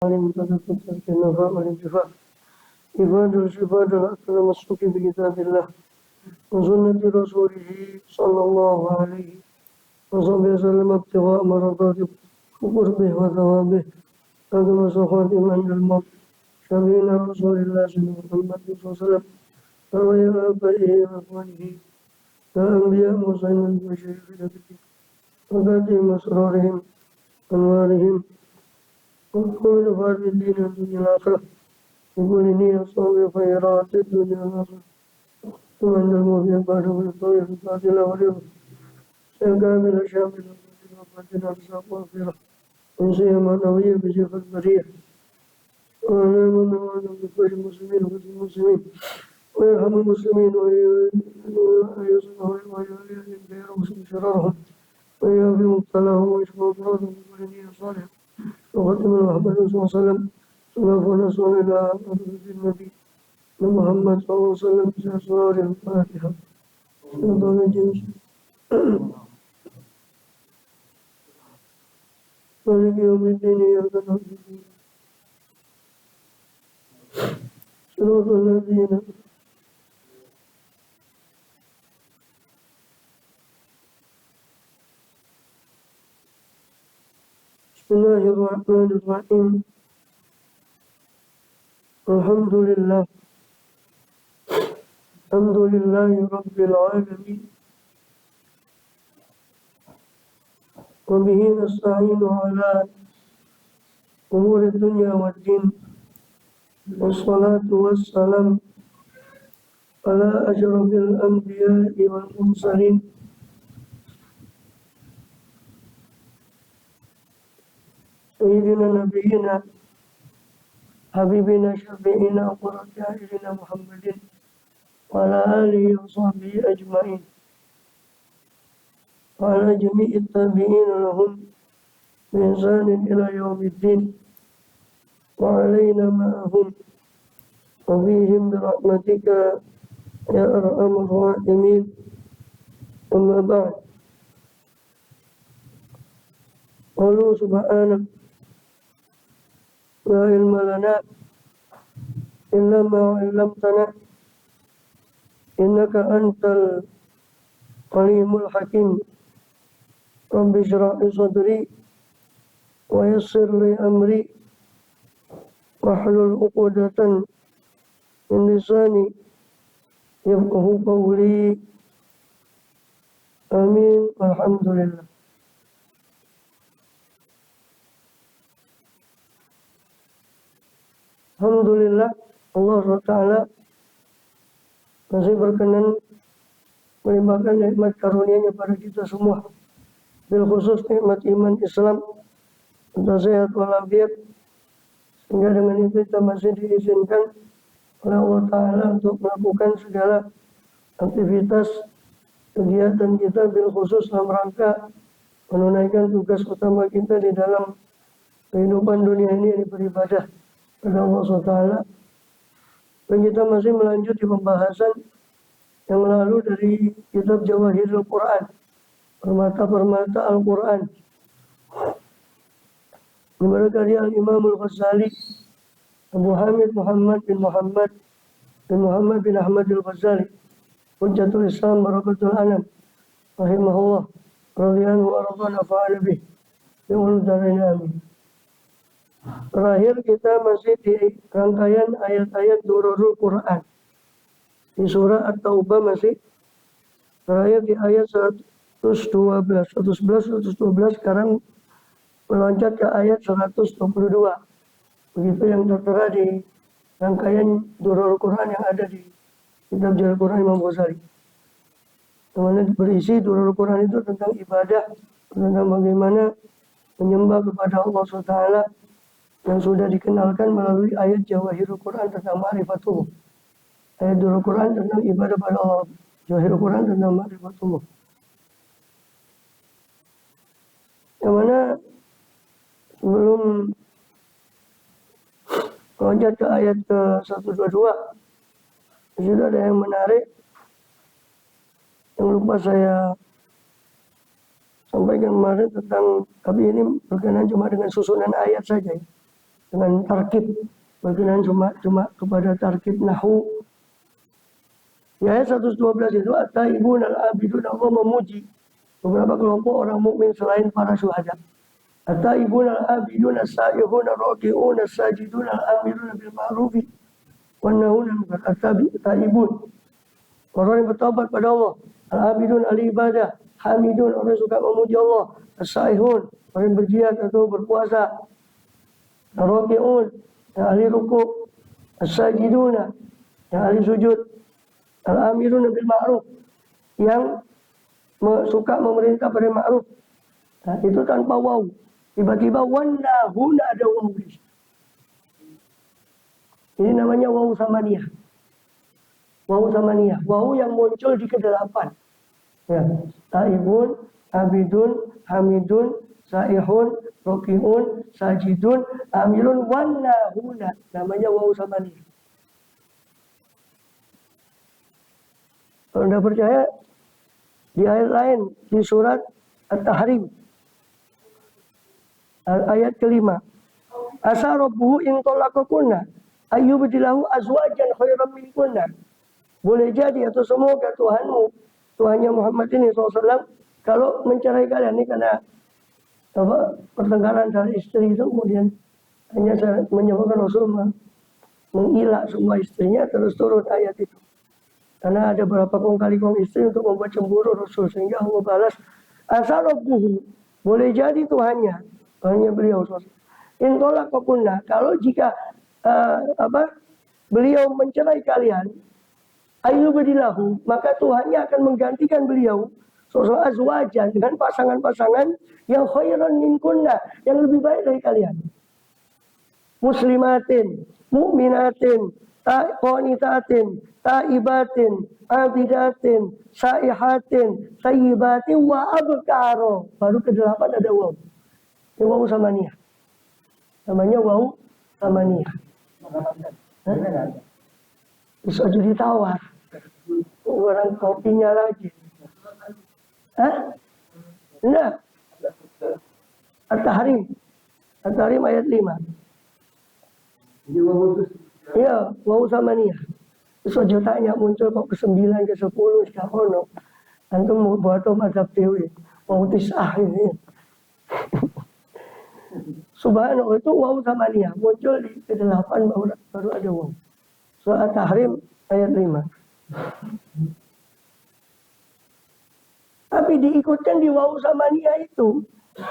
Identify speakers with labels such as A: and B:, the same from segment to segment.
A: علم تدفت النفاء والانتفاع إفادة الشفاء التمسك بكتاب الله وسنة رسوله صلى الله عليه وسلم ابتغاء مرضاته وقربه وثوابه كما صفات عند الموت شفينا رسول الله صلى الله عليه وسلم ويا آبائه وأخوانه كأنبياء مرسلين المشايخ وكاتب أسرارهم أنوارهم وكل فرد الدين والدنيا الآخرة يقول إني أصلي خيرات الدنيا والآخرة ثم عند الموت بعد الطويل القاتل واليوم كامل شامل وفاتنا بساق وغفرة وسيما نوية بشيخ البرية ونعم ونعم بكل المسلمين وكل المسلمين ويرحم المسلمين ويصلح ويعلم خيرهم شرارهم ويعفي مبتلاهم ويشفى أمراضهم وكل نية صالحة وختم محمد صلى الله عليه وسلم صلاة ونسأل إلى أرض النبي محمد صلى الله عليه وسلم بأسرار الفاتحة مالك يوم الدين إياك نعبد صراط الذين بسم الله الرحمن الرحيم الحمد لله رب العالمين وبه نستعين على أمور الدنيا والدين والصلاة والسلام على أشرف الأنبياء والمرسلين سيدنا نبينا حبيبنا شفيعنا وقرة أعيننا محمد وعلى آله وصحبه أجمعين وعلى جميع التابعين لهم بإحسان إلى يوم الدين وعلينا معهم وفيهم برحمتك يا أرحم الراحمين أما بعد قالوا سبحانك لا علم لنا إلا ما علمتنا إنك أنت العليم الحكيم رب اشرح لي صدري ويسر لي أمري واحلل عقدة من لساني يفقه قولي آمين والحمد لله. Alhamdulillah Allah SWT masih berkenan melimpahkan nikmat karunia-Nya pada kita semua, bil khusus nikmat iman Islam serta sehat walafiat, sehingga dengan itu kita masih diizinkan oleh Allah Ta'ala untuk melakukan segala aktivitas kegiatan kita bil khusus dalam rangka menunaikan tugas utama kita di dalam kehidupan dunia ini beribadah kepada Allah SWT. Dan kita masih melanjut di pembahasan yang lalu dari kitab Jawahirul Quran, permata-permata Al-Quran, di mana karya Al-Imam Al-Ghazali, Abu Hamid Muhammad bin Ahmad Al-Ghazali, Hujjatul Islam Barakatul Anam, rahimahullah, radhiyallahu anhu wa nafa'ana bih, yawal darain amin. Terakhir kita masih di rangkaian ayat-ayat Durarul Quran. Di surah At-Taubah masih terakhir di ayat 112, sekarang meloncat ke ayat 122. Begitu yang tertera di rangkaian Durarul Quran yang ada di kitab Jalal Quran Imam Ghazali. Yang mana berisi Durarul Quran itu tentang ibadah, tentang bagaimana menyembah kepada Allah SWT, yang sudah dikenalkan melalui ayat Jawahirul Quran tentang ma'rifatullah. Ayat Durarul Quran tentang ibadah pada Allah, Jawahirul Quran tentang ma'rifatullah. Yang mana sebelum melonjak ke ayat ke 122, sudah ada yang menarik yang lupa saya sampaikan kemarin tentang, tapi ini berkenaan cuma dengan susunan ayat saja ya. dengan tarkib, berkenaan cuma kepada tarkib nahwu. Di ayat 112 itu at-taibun al-abidun, Allah memuji beberapa kelompok orang mukmin selain para syuhada. At-taibun al-abidun as-sa'ihun ar-raki'un as-sajidun al-amirun bil ma'rufi wan nahuna 'anil munkar. At-taibun, orang yang bertaubat pada Allah. Al-abidun al-ibadah, hamidun orang yang suka memuji Allah. As-sa'ihun orang yang berjihad atau berpuasa. Ar-raki'un yang ahli ruku', as-sajiduna yang ahli sujud, al-amirun bil ma'ruf yang suka memerintah pada ma'ruf. Nah, itu tanpa waw. Tiba-tiba wannahuna ada waw. Ini namanya waw samaniyah. Waw samaniyah. Waw yang muncul di kedelapan. Ya. Taibun, abidun, hamidun, saihun, rokiun, sajidun, amirun, wannahuna. Namanya waw samaniyah. Kalau anda percaya, di ayat lain, di surat At-Tahrim, ayat kelima, asa rabbuhu in talaqakunna ayyubdilahu azwajan khairan minkunna. Boleh jadi atau semoga Tuhanmu, Tuhannya Muhammad ini SAW, kalau mencerai kalian, ini karena pertengkaran antara istri itu, kemudian hanya menyebabkan Rasulullah mengilah semua istrinya, terus turun ayat itu. Karena ada beberapa kali istri untuk membuat cemburu Rasul, sehingga Allah balas asa rabbuhu, boleh jadi Tuhannya beliau SAW. In talaqakunna, kalau jika beliau mencerai kalian, ayyubdilahu, maka Tuhannya akan menggantikan beliau sosok azwajan dengan pasangan-pasangan yang khairan minkunna, yang lebih baik dari kalian. Muslimatin, mu'minatin, qanitatin, taibatin, abidatin, saihatin, tayyibatin, wa abkaro. Baru ke-8 ada waw. Ini waw samaniyah. Namanya waw samaniyah. Bisa jadi tawar. Orang kopinya lagi. Hah? Enggak. At-Tahrim. At-Tahrim ayat 5. Iya, waw samaniyah. Terus aja tanya muncul kok ke-9, ke-10, ke-10. Antum mau buat mazhab dewi. Mau tisah ini. Subhanallah, itu waw samaniyah. Muncul di ke-8 baru ada waw. Surah At-Tahrim ayat 5. Tapi diikutkan di waw samaniyah itu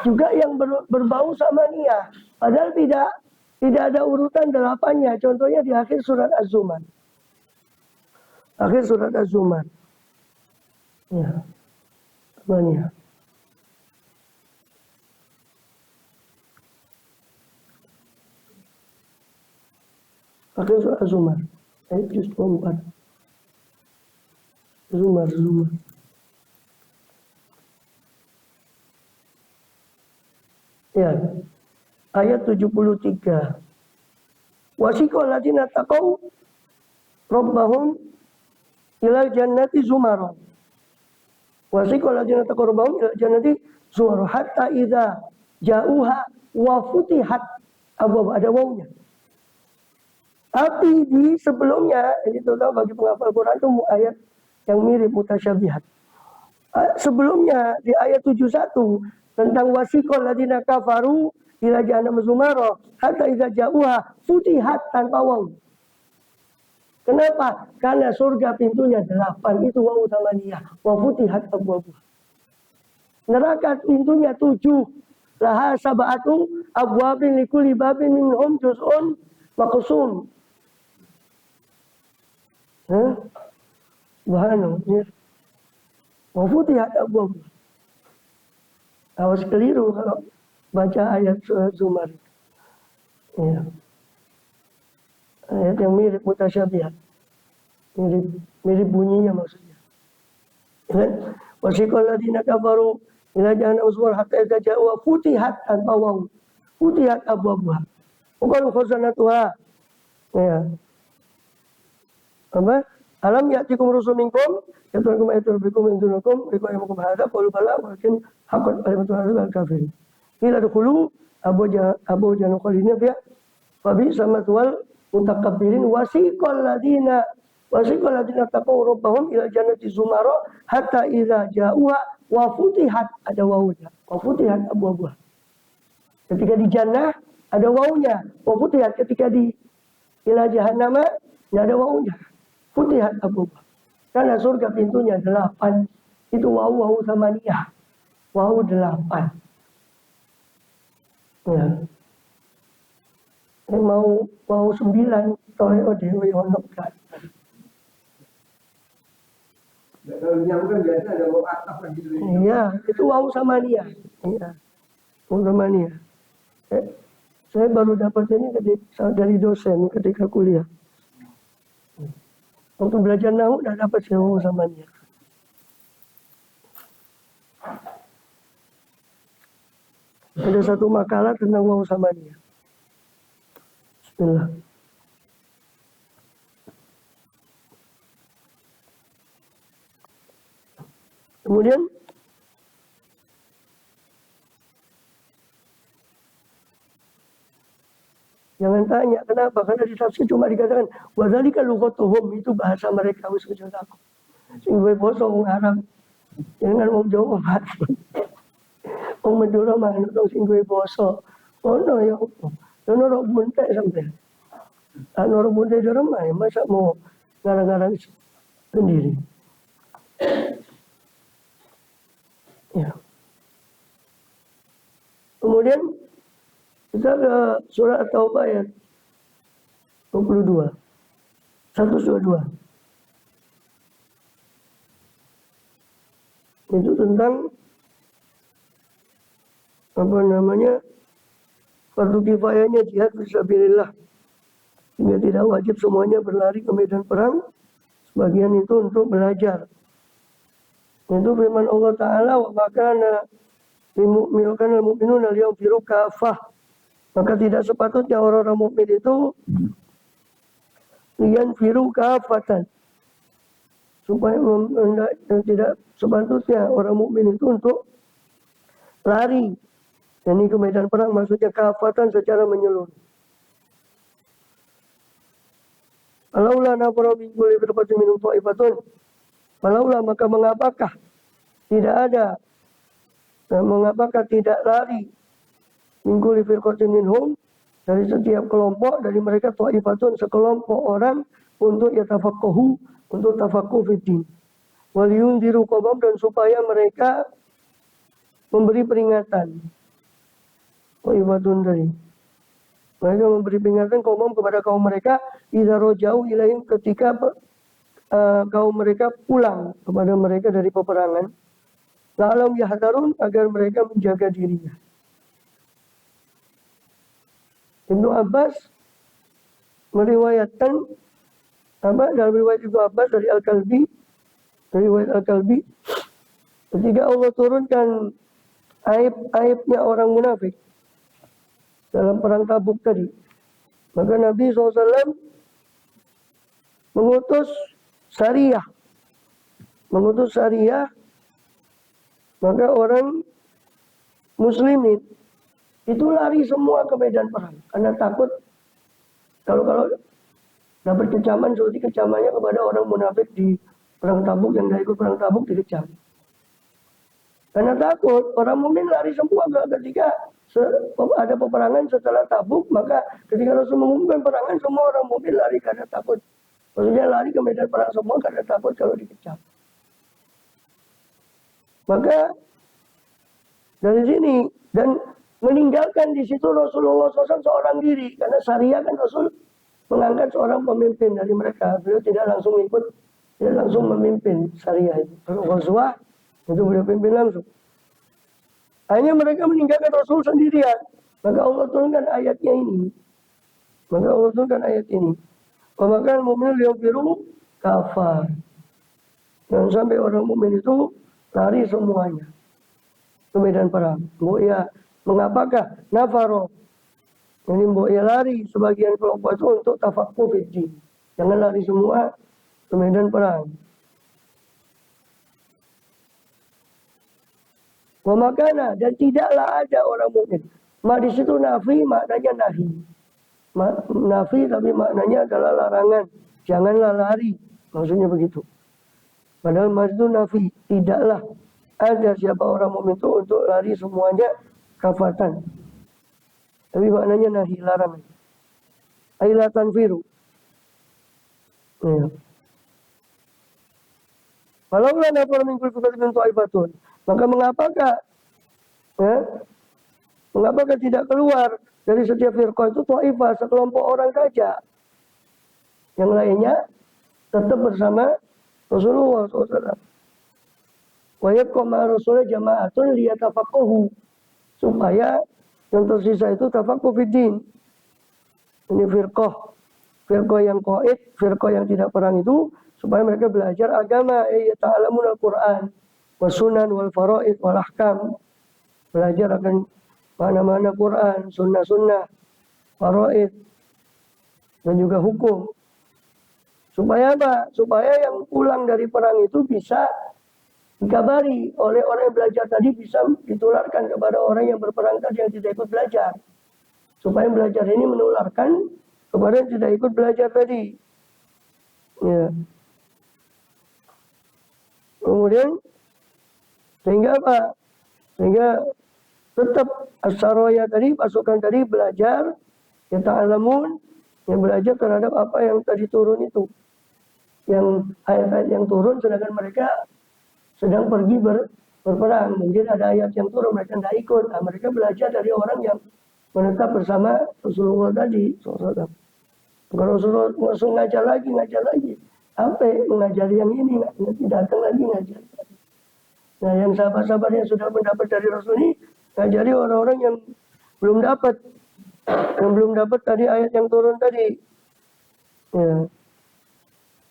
A: juga yang berbau samaniyah. Padahal tidak ada urutan 8-nya. Contohnya di akhir surat Az-Zumar. Akhir surat Az-Zumar. Ya. Samaniyah. Akhir surat Az-Zumar. Ayat 4. Zumar. Ya. Ayat 73. Wasiqal ladzina taqaw rabbahum ila jannati zumaran. Wasiqal ladzina taqaw rabbahum ila jannati zumaran hatta idza ja'uha wa futihat abwaab, ada wawnya. Tapi di sebelumnya, ini terutama bagi penghafal Quran itu ayat yang mirip mutasyabihat. Sebelumnya di ayat 71 tentang wasiqal ladzina kafaru ila jahannam zumara hatta idza ja'uha futihat tanpa waw. Kenapa? Karena surga pintunya 8, itu waw samaniyah. Wa futihat abwabuha. Neraka pintunya 7. Laha sab'atu abwabin likulli babin minhum juz'un maqsum. Subhanallah. Wa futihat abwabuha. Awas keliru kalau baca ayat surat Zumar. Ya. Ayat yang mirip mutasyabihat. Mirip bunyinya maksudnya. Ya. Wasiqal ladzina kafaru ila jahannam zumar hatta idza ja'uha futihat tanpa waw. Futihat abwabuha. Bukan khazanatuha. Ya. Apa? Alam ya'tikum rusulun minkum yatlukum ayatin rabbikum indunakum riqayamukum hadza qalu bala walakin haqqat kalimatu al-kafirin. Ila dkhulu abu janu khalidina fiha Fabi sama tual mutakabbirin wasiqal ladina taqaw rabbahum ila jannati zumara hatta idza ja'uha wa futihat, ada wawunya, wa futihat abwabuha. Ketika di jannah ada wawunya, wa futihat. Ketika di ila jahannama enggak ada wawunya, futihat abwabuha. Karena surga pintunya 8. Itu wawu samaniyah. Wawu 8. Ya. Mau 9 toyo dewe ono kan. Kalau nyambung biasa ada mau atap lagi gitu. Iya, itu wawu samaniyah. Iya. Wawu samaniyah. Saya baru dapat ini dari dosen ketika kuliah. Untuk belajar nahu udah dapat saya wawu samaniyah. Ada satu makalah tentang wawu samaniyah. Bismillah. Kemudian jangan tanya kenapa, karena di tafsir cuma dikatakan wadzalika lughatuhum, itu bahasa mereka wis aku. Sing gue basa wong Arab. Jangan wong Jawa mati. Wong Madura manut sing gue basa. Ono ya opo. Ono ora buntek sampean. Ono ora buntek di rumah, masa mau ngarang-ngarang sendiri. Ya. Kemudian kita ke surah At-Taubah ayat 22. 122. Itu tentang apa namanya? Fardu kifayahnya jihad fisabilillah. Sehingga tidak wajib semuanya berlari ke medan perang. Sebagian itu untuk belajar. Itu firman Allah Ta'ala, wa makana limu'minukan al-mu'minun al-yawfiru kafah. Maka tidak sepatutnya orang-orang mukmin itu liyanfiru kafatan. Supaya tidak sepatutnya orang mukmin itu untuk lari. Dan ini ke medan perang maksudnya kafatan secara menyeluruh. Alaulah nafara min kulli firqatin minhum ta'ifatun. Malaulah, maka mengapakah tidak ada, mengapakah tidak lari minggu firqatin minhum, dari setiap kelompok dari mereka ta'ifatun, sekelompok orang untuk yatafaqahu, untuk tafaqquh fiddin. Wal yunziru qaumahum, dan supaya mereka memberi peringatan. Ta'ifatun dari mereka memberi peringatan kaumum kepada kaum mereka idza rajau ilaihim, ketika kaum mereka pulang kepada mereka dari peperangan. La'alam yahdarun, agar mereka menjaga dirinya. Ibnu Abbas meriwayatkan dalam riwayat Ibnu Abbas dari Al-Kalbi, dari riwayat Al-Kalbi, ketika Allah turunkan aib-aibnya orang munafik dalam perang Tabuk tadi, maka Nabi SAW mengutus Sariyah, maka orang muslimin itu lari semua ke medan perang karena takut kalau dapat kecaman seperti kecamannya kepada orang munafik di perang Tabuk, yang tidak ikut perang Tabuk dikecam. Karena takut, orang mukmin lari semua ketika ada peperangan setelah Tabuk, maka ketika Rasul mengumumkan peperangan, semua orang mukmin lari karena takut. Maksudnya lari ke medan perang semua karena takut kalau dikecam. Maka dari sini, dan meninggalkan di situ Rasulullah SAW seorang diri, karena Sariyah kan Rasul mengangkat seorang pemimpin dari mereka. Beliau tidak langsung ikut, tidak langsung memimpin Sariyah itu. Ghazwah itu beliau pimpin langsung. Hanya mereka meninggalkan Rasul sendirian. Maka Allah turunkan ayatnya ini. Maka mukmin liyafiru kafar. Dan sampai orang mukmin itu lari semuanya ke medan perang. Ya, mengapakah nafaro? Ini ya lari sebagian kelompok itu untuk tafaqquh fiddin. Jangan lari semua ke medan perang. Wa makana, dan tidaklah ada orang mukmin. Ma di situ nafi maknanya nahi. nafi tapi maknanya adalah larangan. Janganlah lari. Maksudnya begitu. Padahal mas itu nafi. Tidaklah ada siapa orang mukmin itu untuk lari semuanya kafatan. Tapi maknanya nahi, larangan. Aila tanfiru. Ya. Walaulah nafar min kulli firqatin ta'ifatun. Maka mengapakah tidak keluar dari setiap firqah itu ta'ifah, sekelompok orang saja. Yang lainnya tetap bersama Rasulullah SAW. Wa yabqa ma'a Rasulullah jama'atun liyatafaqahu. Supaya yang tersisa itu tafaqquh fiddin. Ini firqah yang qaid, firqah yang tidak perang itu supaya mereka belajar agama, ta'alamun al-Quran wa sunan wal faraid wal ahkam. Belajar akan mana-mana Quran, sunnah-sunnah, faraid dan juga hukum. Supaya apa? Supaya yang pulang dari perang itu bisa dikabari oleh orang yang belajar tadi, bisa ditularkan kepada orang yang berperang tadi yang tidak ikut belajar. Supaya belajar ini menularkan kepada yang tidak ikut belajar tadi. Ya. Kemudian sehingga apa? Sehingga tetap as-saraya tadi, pasukan tadi belajar, ya ta'alamun, yang belajar terhadap apa yang tadi turun itu. Yang ayat-ayat yang turun sedangkan mereka sedang pergi berperang. Mungkin ada ayat yang turun mereka tidak ikut. Nah, mereka belajar dari orang yang menetap bersama Rasulullah tadi. Kalau Rasulullah langsung ngajar lagi. Apa mengajari yang ini, nanti datang lagi ngajar. Nah, yang sahabat-sahabat yang sudah mendapat dari Rasul ini ngajari orang-orang yang belum dapat, tadi ayat yang turun tadi. Ya.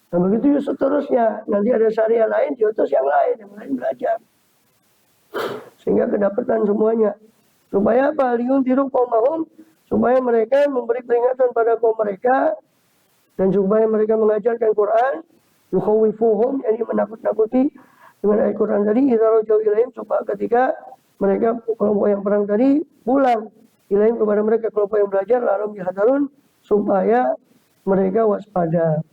A: Nah, begitu seterusnya. Nanti ada syariah lain, diutus yang lain belajar. Sehingga kedapatan semuanya. Supaya apa? Liyunziru qaumahum, supaya mereka memberi peringatan pada kaum mereka, dan supaya mereka mengajarkan Quran, yukhawifuhum, yani menakut-nakuti dengan ayat Quran tadi, idza rajau ilaihim, supaya ketika mereka kelompok yang perang tadi pulang ilaihim kepada mereka, kelompok yang belajar, lalu yahdarun, supaya mereka waspada.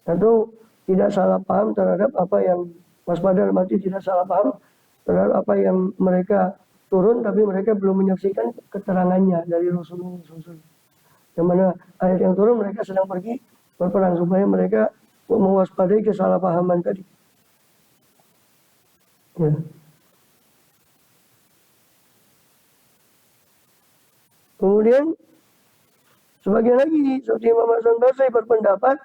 A: Atau tidak salah paham terhadap apa yang waspada, mati tidak salah paham terhadap apa yang mereka turun, tapi mereka belum menyaksikan keterangannya dari Rasulullah SAW. Yang mana ayat yang turun mereka sedang pergi berperang, supaya mereka mewaspadai kesalahpahaman tadi. Ya. Kemudian sebagian lagi seperti Imam Hasan Basri berpendapat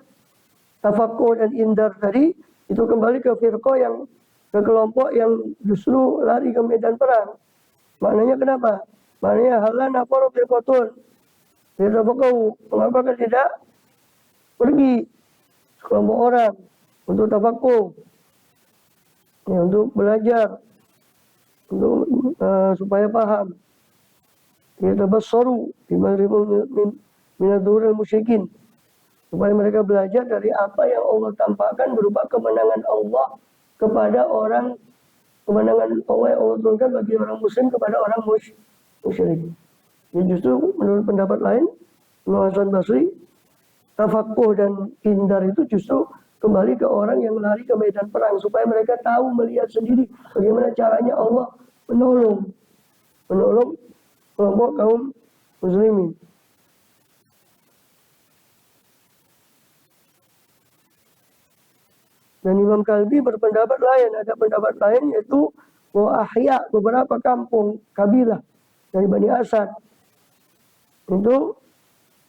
A: tafaqquh dan indar tadi itu kembali ke firqah, yang ke kelompok yang justru lari ke medan perang. Maknanya kenapa? Maknanya halan nafaru firqatun yatafaqahu. Mengapa tidak pergi sekelompok orang untuk tafaqquh, ya, untuk belajar, untuk supaya paham. Yatabassaru bima minadhuril musyrikin, supaya mereka belajar dari apa yang Allah tampakkan berupa kemenangan Allah kepada orang, kemenangan Allah yang Allah turunkan bagi orang muslim kepada orang musyrik. Ya, justru menurut pendapat lain, Imam Hasan Basri, tafaqquh dan indar itu justru kembali ke orang yang lari ke medan perang, supaya mereka tahu, melihat sendiri bagaimana caranya Allah menolong kelompok kaum muslimin. Dan Imam Kalbi berpendapat lain, ada pendapat lain yaitu bahwa ahya, beberapa kampung kabilah dari Bani Asad itu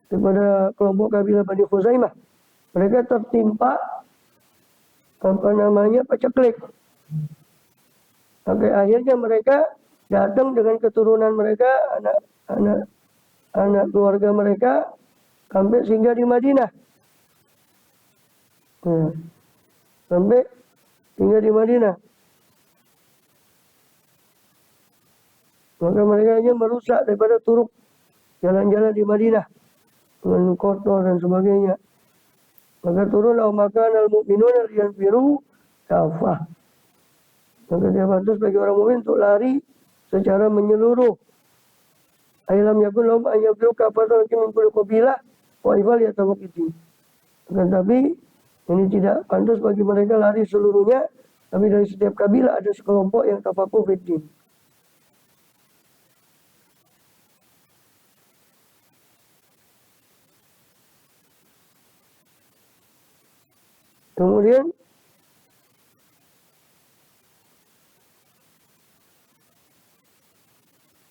A: daripada kelompok kabilah Bani Khuzaimah, mereka tertimpa paceklik. Sampai akhirnya mereka datang dengan keturunan mereka, anak keluarga mereka, sampai singgah di Madinah. Sampai singgah di Madinah. Maka mereka hanya merusak daripada turuk jalan-jalan di Madinah dengan kotor dan sebagainya. Maka turunlah makanal mu'minuna liyanfiru kafah. Maka dia pantas bagi orang mukmin untuk lari secara menyeluruh. Ailam yakun lahum ayyabdu kafatul min kulli qabilah wa ifal yatawaqiti. Akan tapi ini tidak pantas bagi mereka lari seluruhnya, tapi dari setiap kabilah ada sekelompok yang tafakuh fiddin. Kemudian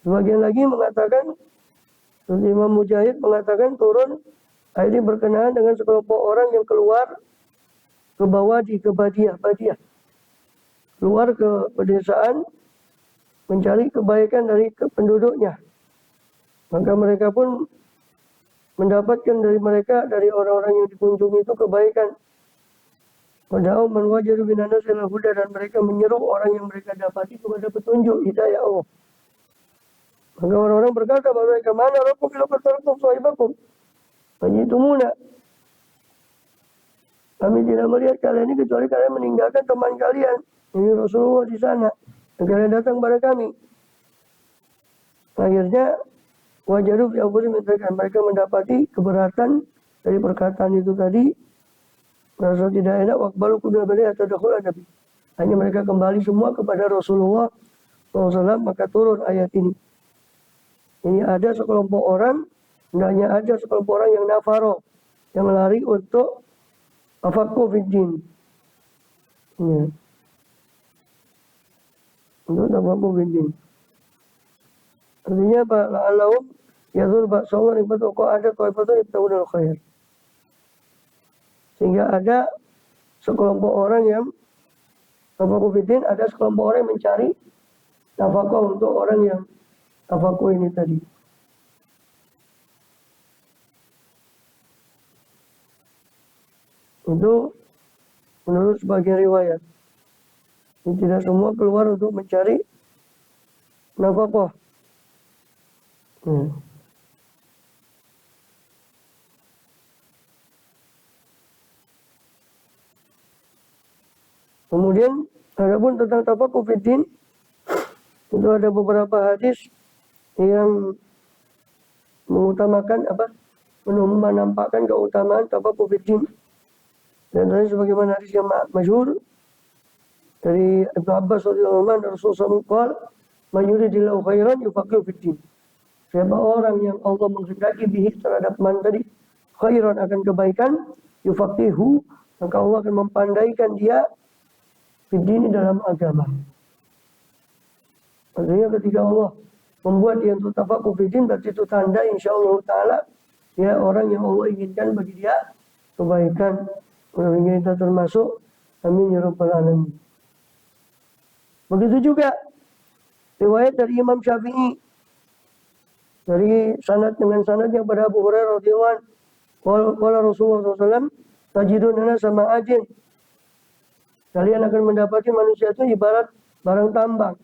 A: sebagian lagi mengatakan, Imam Mujahid mengatakan turun ini berkenaan dengan sekelompok orang yang keluar ke bawah ke Badiah, keluar ke pedesaan mencari kebaikan dari penduduknya. Maka mereka pun mendapatkan dari orang-orang yang dikunjungi itu kebaikan. Padahal man wajadu minan nas ilal huda, dan mereka menyeru orang yang mereka dapati kepada petunjuk hidayah Allah. Maka orang-orang berkata bahwa mereka, mana rabbukum ila qatartum sahibakum fajitumuna. Kami tidak melihat kalian ini kecuali kalian meninggalkan teman kalian, ini Rasulullah di sana, dan kalian datang kepada kami. Akhirnya wajadu fi anfusihim, mereka mendapati keberatan dari perkataan itu tadi, merasa tidak enak. Waqbalu kullal bani atadkhul nabi. Hanya mereka kembali semua kepada Rasulullah SAW, maka turun ayat ini. Ini ada sekelompok orang, hendaknya ada sekelompok orang yang nafaro, yang lari untuk tafakuh fiddin. Ya. Untuk tafakuh fiddin. Artinya apa? La'allahum yadhur ba'sawar ibadu ada ta'ifatun ibta'udal khair. Sehingga ada sekelompok orang yang tafakuh fiddin, ada sekelompok orang yang mencari tafakuh untuk orang yang tafakuh ini tadi. Itu menurut sebagian riwayat. Ini tidak semua keluar untuk mencari nafkah. Kemudian adapun tentang tafakuh fiddin, itu ada beberapa hadis yang mengutamakan menampakkan keutamaan tafakuh fiddin. Dan tadi sebagaimana hadis yang masyhur dari Ibnu Abbas radhiyallahu anhu, Rasulullah SAW, "Man yuridillahu khairan yufaqihu fiddin." Siapa orang yang Allah menghendaki bihi terhadap man tadi khairan, akan kebaikan, yufaqihu, maka Allah akan mempandaikan dia fiddin, dalam agama. Artinya ketika Allah membuat dia untuk tafakuh fiddin, berarti itu tanda insyaallah taala dia orang yang Allah inginkan bagi dia kebaikan. Mudah-mudahan kita termasuk, amin ya rabbal alamin. Begitu juga riwayat dari Imam Syafi'i dari dengan sanad yang pada Abu Hurairah radhiyallahu anhu, qala Rasulullah SAW, tajidunana sama ajin. Kalian akan mendapati manusia itu ibarat barang tambang.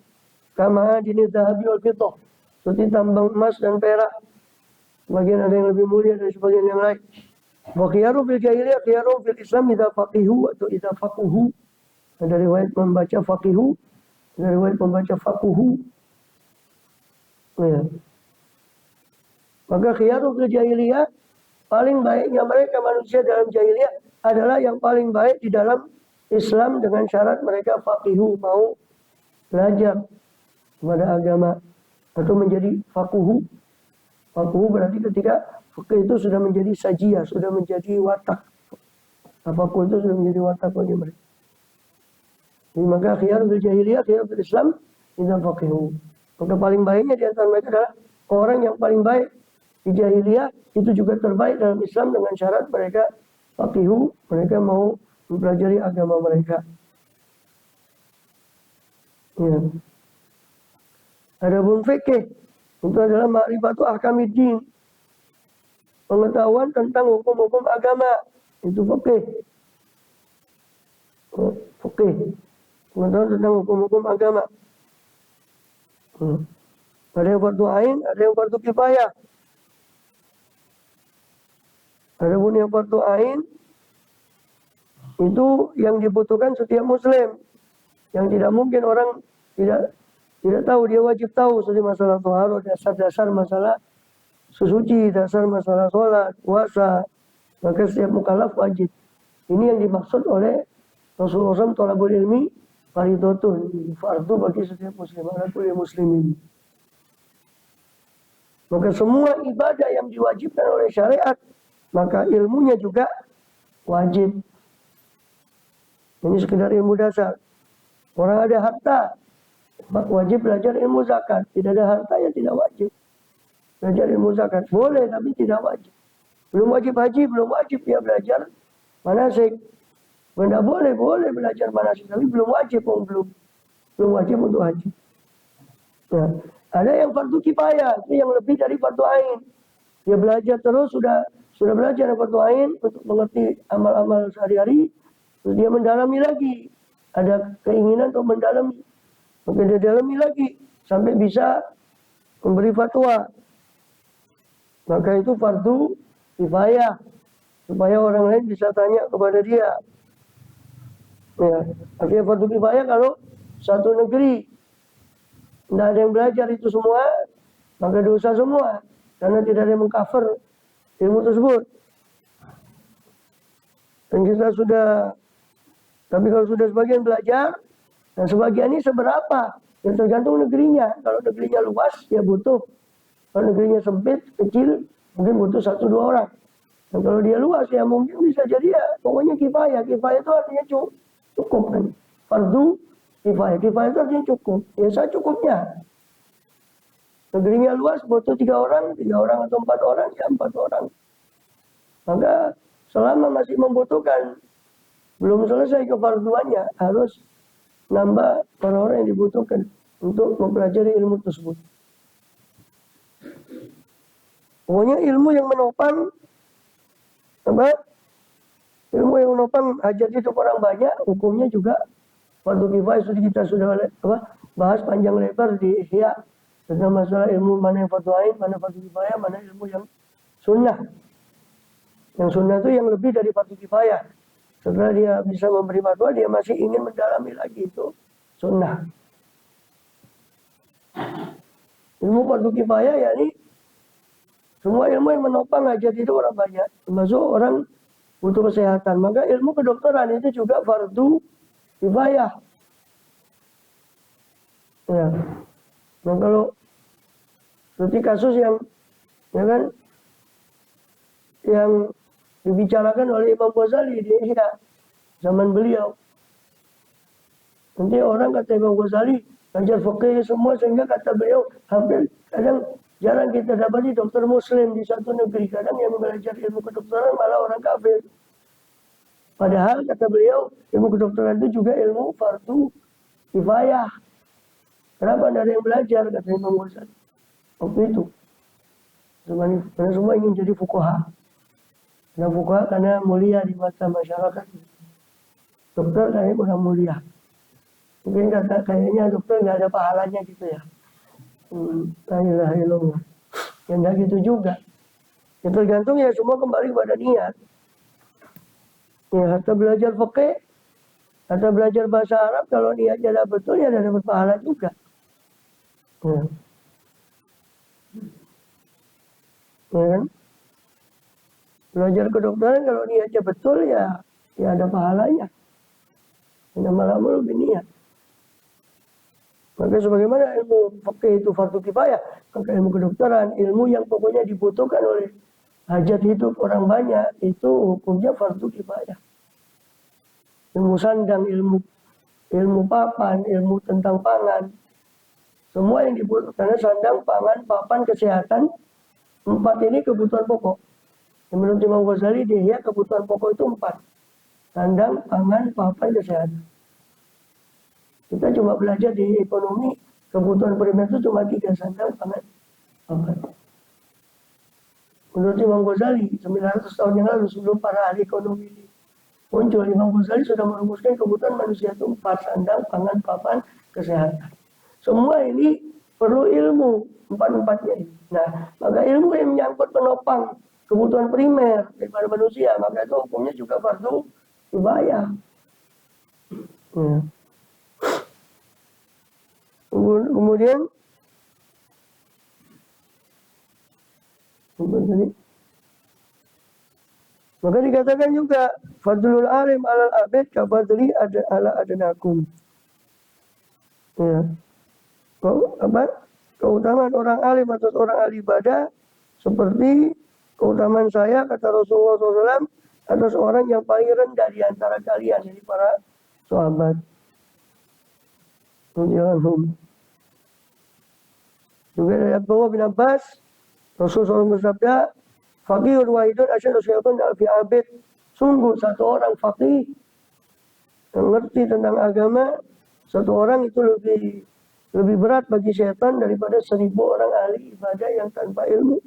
A: Kama adini dhahabi wal fiddah, seperti tambang emas dan perak. Sebagian ada yang lebih mulia dari sebagian yang lain. Wa khiyaru fil jahiliyah khiyaru fil Islam idza faqihu atau idza faquhu. Ada riwayat membaca faqihu, ada riwayat membaca faquhu. Ya. Maka khiyaru fil jahiliyah, paling baiknya mereka manusia dalam jahiliyah adalah yang paling baik di dalam Islam, dengan syarat mereka faqihu, mau belajar kepada agama atau menjadi faquhu. Faquhu berarti ketika fakih itu sudah menjadi sajiyah, sudah menjadi watak. Faquhu itu sudah menjadi watak bagi mereka. Jadi maka khiyar fil jahiliyah, khiyar fil Islam, idza faqihu. Maka paling baiknya di antara mereka adalah orang yang paling baik di jahiliyah, itu juga terbaik dalam Islam dengan syarat mereka faqihu, mereka mau mempelajari agama mereka. Ya. Adapun fikih itu adalah ma'rifatu ahkamiddin, pengetahuan tentang hukum-hukum agama, itu fikih. Fikih, pengetahuan tentang hukum-hukum agama. Ada yang fardu ain, ada yang fardu kifayah. Adapun yang fardu ain itu yang dibutuhkan setiap muslim, yang tidak mungkin orang Tidak tahu, dia wajib tahu seperti masalah toharo, dasar-dasar masalah sesuci, dasar masalah sholat, puasa. Maka setiap mukallaf wajib. Ini yang dimaksud oleh Rasulullah SAW, thalabul ilmi fardhotun, fardu bagi setiap muslim, ala kulli muslimin. Maka semua ibadah yang diwajibkan oleh syariat, maka ilmunya juga wajib. Ini sekedar ilmu dasar. Orang ada harta, wajib belajar ilmu zakat. Tidak ada harta ya tidak wajib belajar ilmu zakat. Boleh tapi tidak wajib. Belum wajib haji, belum wajib dia belajar manasik. Benda boleh belajar manasik, tapi belum wajib, belum wajib untuk haji. Nah, ada yang fardu kifayah, itu yang lebih dari fardu ain. Dia belajar terus, sudah belajar fardu ain untuk mengerti amal-amal sehari-hari, terus dia mendalami lagi. Ada keinginan untuk mendalami, maka dia dalami lagi sampai bisa memberi fatwa. Maka itu fardu kifayah, supaya orang lain bisa tanya kepada dia. Ya, artinya fardu kifayah kalau satu negeri tidak ada yang belajar itu semua, maka dosa semua, karena tidak ada yang mengcover ilmu tersebut. Dan kita sudah, tapi kalau sudah sebagian belajar, dan sebagian ini seberapa, ya tergantung negerinya. Kalau negerinya luas, ya butuh. Kalau negerinya sempit, kecil, mungkin butuh 1-2 orang. Dan kalau dia luas, ya mungkin bisa jadi ya, pokoknya kifayah. Kifayah itu artinya cukup kan. Fardu kifayah. Kifayah itu artinya cukup. Ya secukupnya. Negerinya luas, butuh 3 orang atau 4 orang, ya 4 orang. Maka selama masih membutuhkan, belum selesai kefarduannya, harus nambah orang-orang yang dibutuhkan untuk mempelajari ilmu tersebut. Pokoknya ilmu yang menopang ilmu yang menopang hajat hidup orang banyak, hukumnya juga fardu kifayah. Kita sudah bahas panjang lebar di Ihya tentang masalah ilmu mana yang fardu ain, mana fardu kifayah, mana ilmu yang sunnah. Yang sunnah itu yang lebih dari fardu kifayah. Setelah dia bisa memberi fatwa, dia masih ingin mendalami lagi, itu sunnah. Ilmu fardu kifayah yakni semua ilmu yang menopang hajat itu orang banyak, termasuk orang butuh kesehatan. Maka ilmu kedokteran itu juga fardu kifayah. Ya. Nah kalau seperti kasus yang yang dibicarakan oleh Imam Ghazali di Ihya zaman beliau. Nanti orang kata Imam Ghazali belajar fikih semua, sehingga kata beliau hampir jarang kita dapati dokter muslim di satu negeri. Kadang yang belajar ilmu kedokteran malah orang kafir. Padahal kata beliau, ilmu kedokteran itu juga ilmu fardu kifayah. Kenapa tidak ada yang belajar, kata Imam Ghazali waktu itu? Karena semua ingin jadi fuqaha. Karena fuqaha karena mulia di mata masyarakat. Dokter kayaknya kurang mulia. Mungkin kayaknya dokter nggak ada pahalanya gitu ya. La ilaha illallah. Ya enggak gitu juga. Ya tergantung, ya semua kembali kepada niat. Ya harta belajar fikih, harta belajar bahasa Arab, kalau niatnya tidak betul ya tidak dapat pahala juga. Ya. Ya kan? Belajar kedokteran kalau niatnya betul ya ada pahalanya. Lama-lama lebih niat. Maka sebagaimana ilmu fikih itu fardu kifayah, maka ilmu kedokteran, ilmu yang pokoknya dibutuhkan oleh hajat hidup orang banyak, itu hukumnya fardu kifayah. Ilmu sandang, ilmu papan, ilmu tentang pangan, semua yang dibutuhkan. Karena sandang, pangan, papan, kesehatan, 4 ini kebutuhan pokok. Menurut Imam Ghazali, dia kebutuhan pokok itu 4. Sandang, pangan, papan, kesehatan. Kita cuma belajar di ekonomi, kebutuhan primer itu cuma 3, sandang, pangan, papan. Menurut Imam Ghazali, 900 tahun yang lalu sebelum para ahli ekonomi ini muncul, Imam Ghazali sudah merumuskan kebutuhan manusia itu 4, sandang, pangan, papan, kesehatan. Semua ini perlu ilmu, 4-4-nya ini. Nah, maka ilmu yang menyangkut menopang kebutuhan primer daripada manusia, maka itu hukumnya juga fardu kifayah. Ya. Kemudian maka dikatakan juga fadlul alim alal abid kafadli ala adnakum. Ya. Keutamaan orang alim atas orang ahli ibadah seperti keutamaan saya kata Rasulullah SAW atas orang yang paling rendah di antara kalian, jadi para sahabat. Juga dari Abdullah bin Abbas, Rasulullah SAW bersabda, faqihun wahidun asyadu syaitan al-fi abid. Sungguh satu orang faqih yang ngerti tentang agama, satu orang itu lebih berat bagi syaitan daripada 1000 orang ahli ibadah yang tanpa ilmu.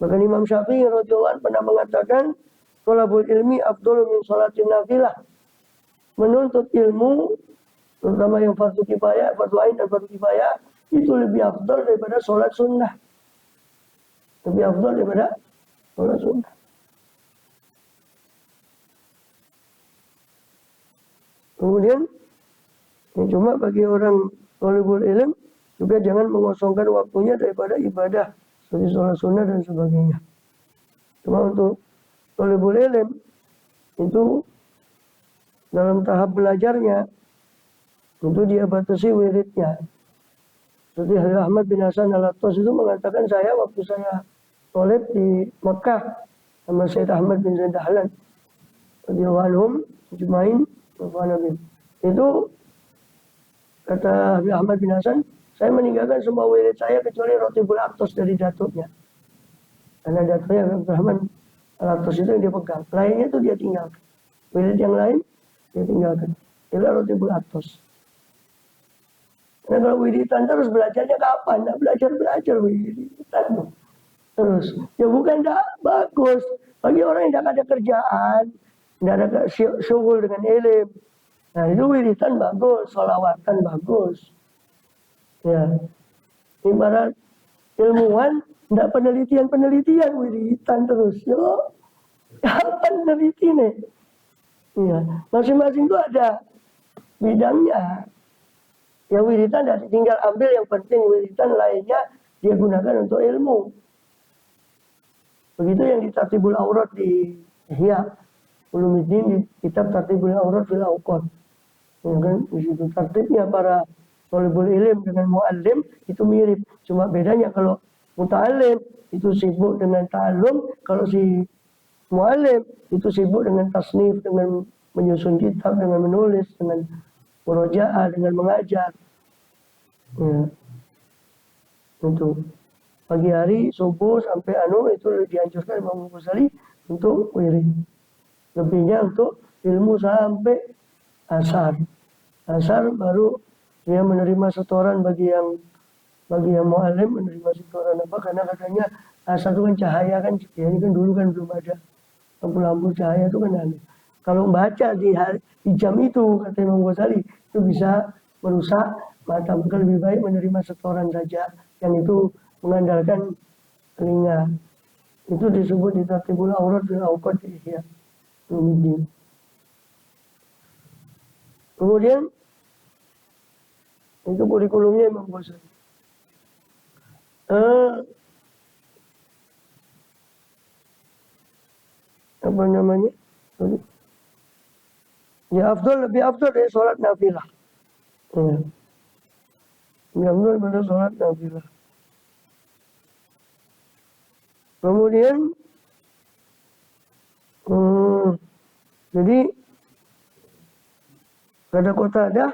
A: Bahkan Imam Syafi'i radhiyallahu anhu pernah mengatakan, thalabul ilmi afdalu min sholatin nafilah. Menuntut ilmu, terutama yang fardu kifayah, fardu ain dan fardu kifayah, itu lebih afdal daripada sholat sunnah. Lebih afdal daripada sholat sunnah. Kemudian, cuma bagi orang thalibul ilm juga jangan mengosongkan waktunya daripada ibadah seperti sholat sunnah dan sebagainya. Cuma untuk thalibul ilm itu dalam tahap belajarnya itu dia batasi wiridnya. Seperti Habib Ahmad bin Hasan Al-Attas itu mengatakan, saya waktu saya thalib di Mekah sama Syed Ahmad bin Zaid Dahlan radhiyallahu anhum jumain itu kata Habib Ahmad bin Hasan, saya meninggalkan semua wirid saya kecuali Rotibul Aktos dari datuknya. Karena datuknya Habib Rahman Al-Aktos itu yang dia pegang. Lainnya itu dia tinggalkan. Wirid yang lain dia tinggalkan. Itulah Rotibul Aktos. Karena kalau wiridan terus belajarnya kapan? Nah, belajar wiridan terus. Ya bukan tidak bagus. Bagi orang yang tidak ada kerjaan, tidak ada syughul dengan ilmu. Nah itu wiridan bagus, sholawatan bagus. Ya, ibarat ilmuwan tidak penelitian wiridan terus. Yo, kapan peneliti nih? Ya, masing-masing itu ada bidangnya. Yang wiridan tidak tinggal ambil, yang penting wiridan lainnya dia gunakan untuk ilmu. Begitu yang di Tartibul Aurat di Ihya Ulumuddin, di kitab Tartibul Aurat fil Awqat. Ya kan, di situ tartibnya para thalibul ilm dengan muallim itu mirip. Cuma bedanya kalau muta'allim itu sibuk dengan ta'allum, kalau si muallim itu sibuk dengan tasnif, dengan menyusun kitab, dengan menulis, dengan murojaah, dengan mengajar. Ya. Untuk pagi hari subuh sampai itu dianjurkan Imam Ghazali untuk wirid. Lebihnya untuk ilmu sampai asar. Asar baru dia menerima setoran bagi yang muallim menerima setoran apa? Karena katanya asar itu kan cahaya kan, ya ini kan dulu kan belum ada lampu-lampu cahaya itu kan aneh. Kalau baca di jam itu kata Imam Ghazali itu bisa merusak mata, maka lebih baik menerima setoran saja yang itu mengandalkan telinga. Itu disebut di Tartibul Aurat fil Awqat di Ihya Ulumuddin. Kemudian itu kurikulumnya Imam Ghazali. Apa namanya? Ya lebih afdal dari sholat nafilah. Ya. Lebih afdal daripada sholat nafilah. Kemudian jadi kata Qatadah,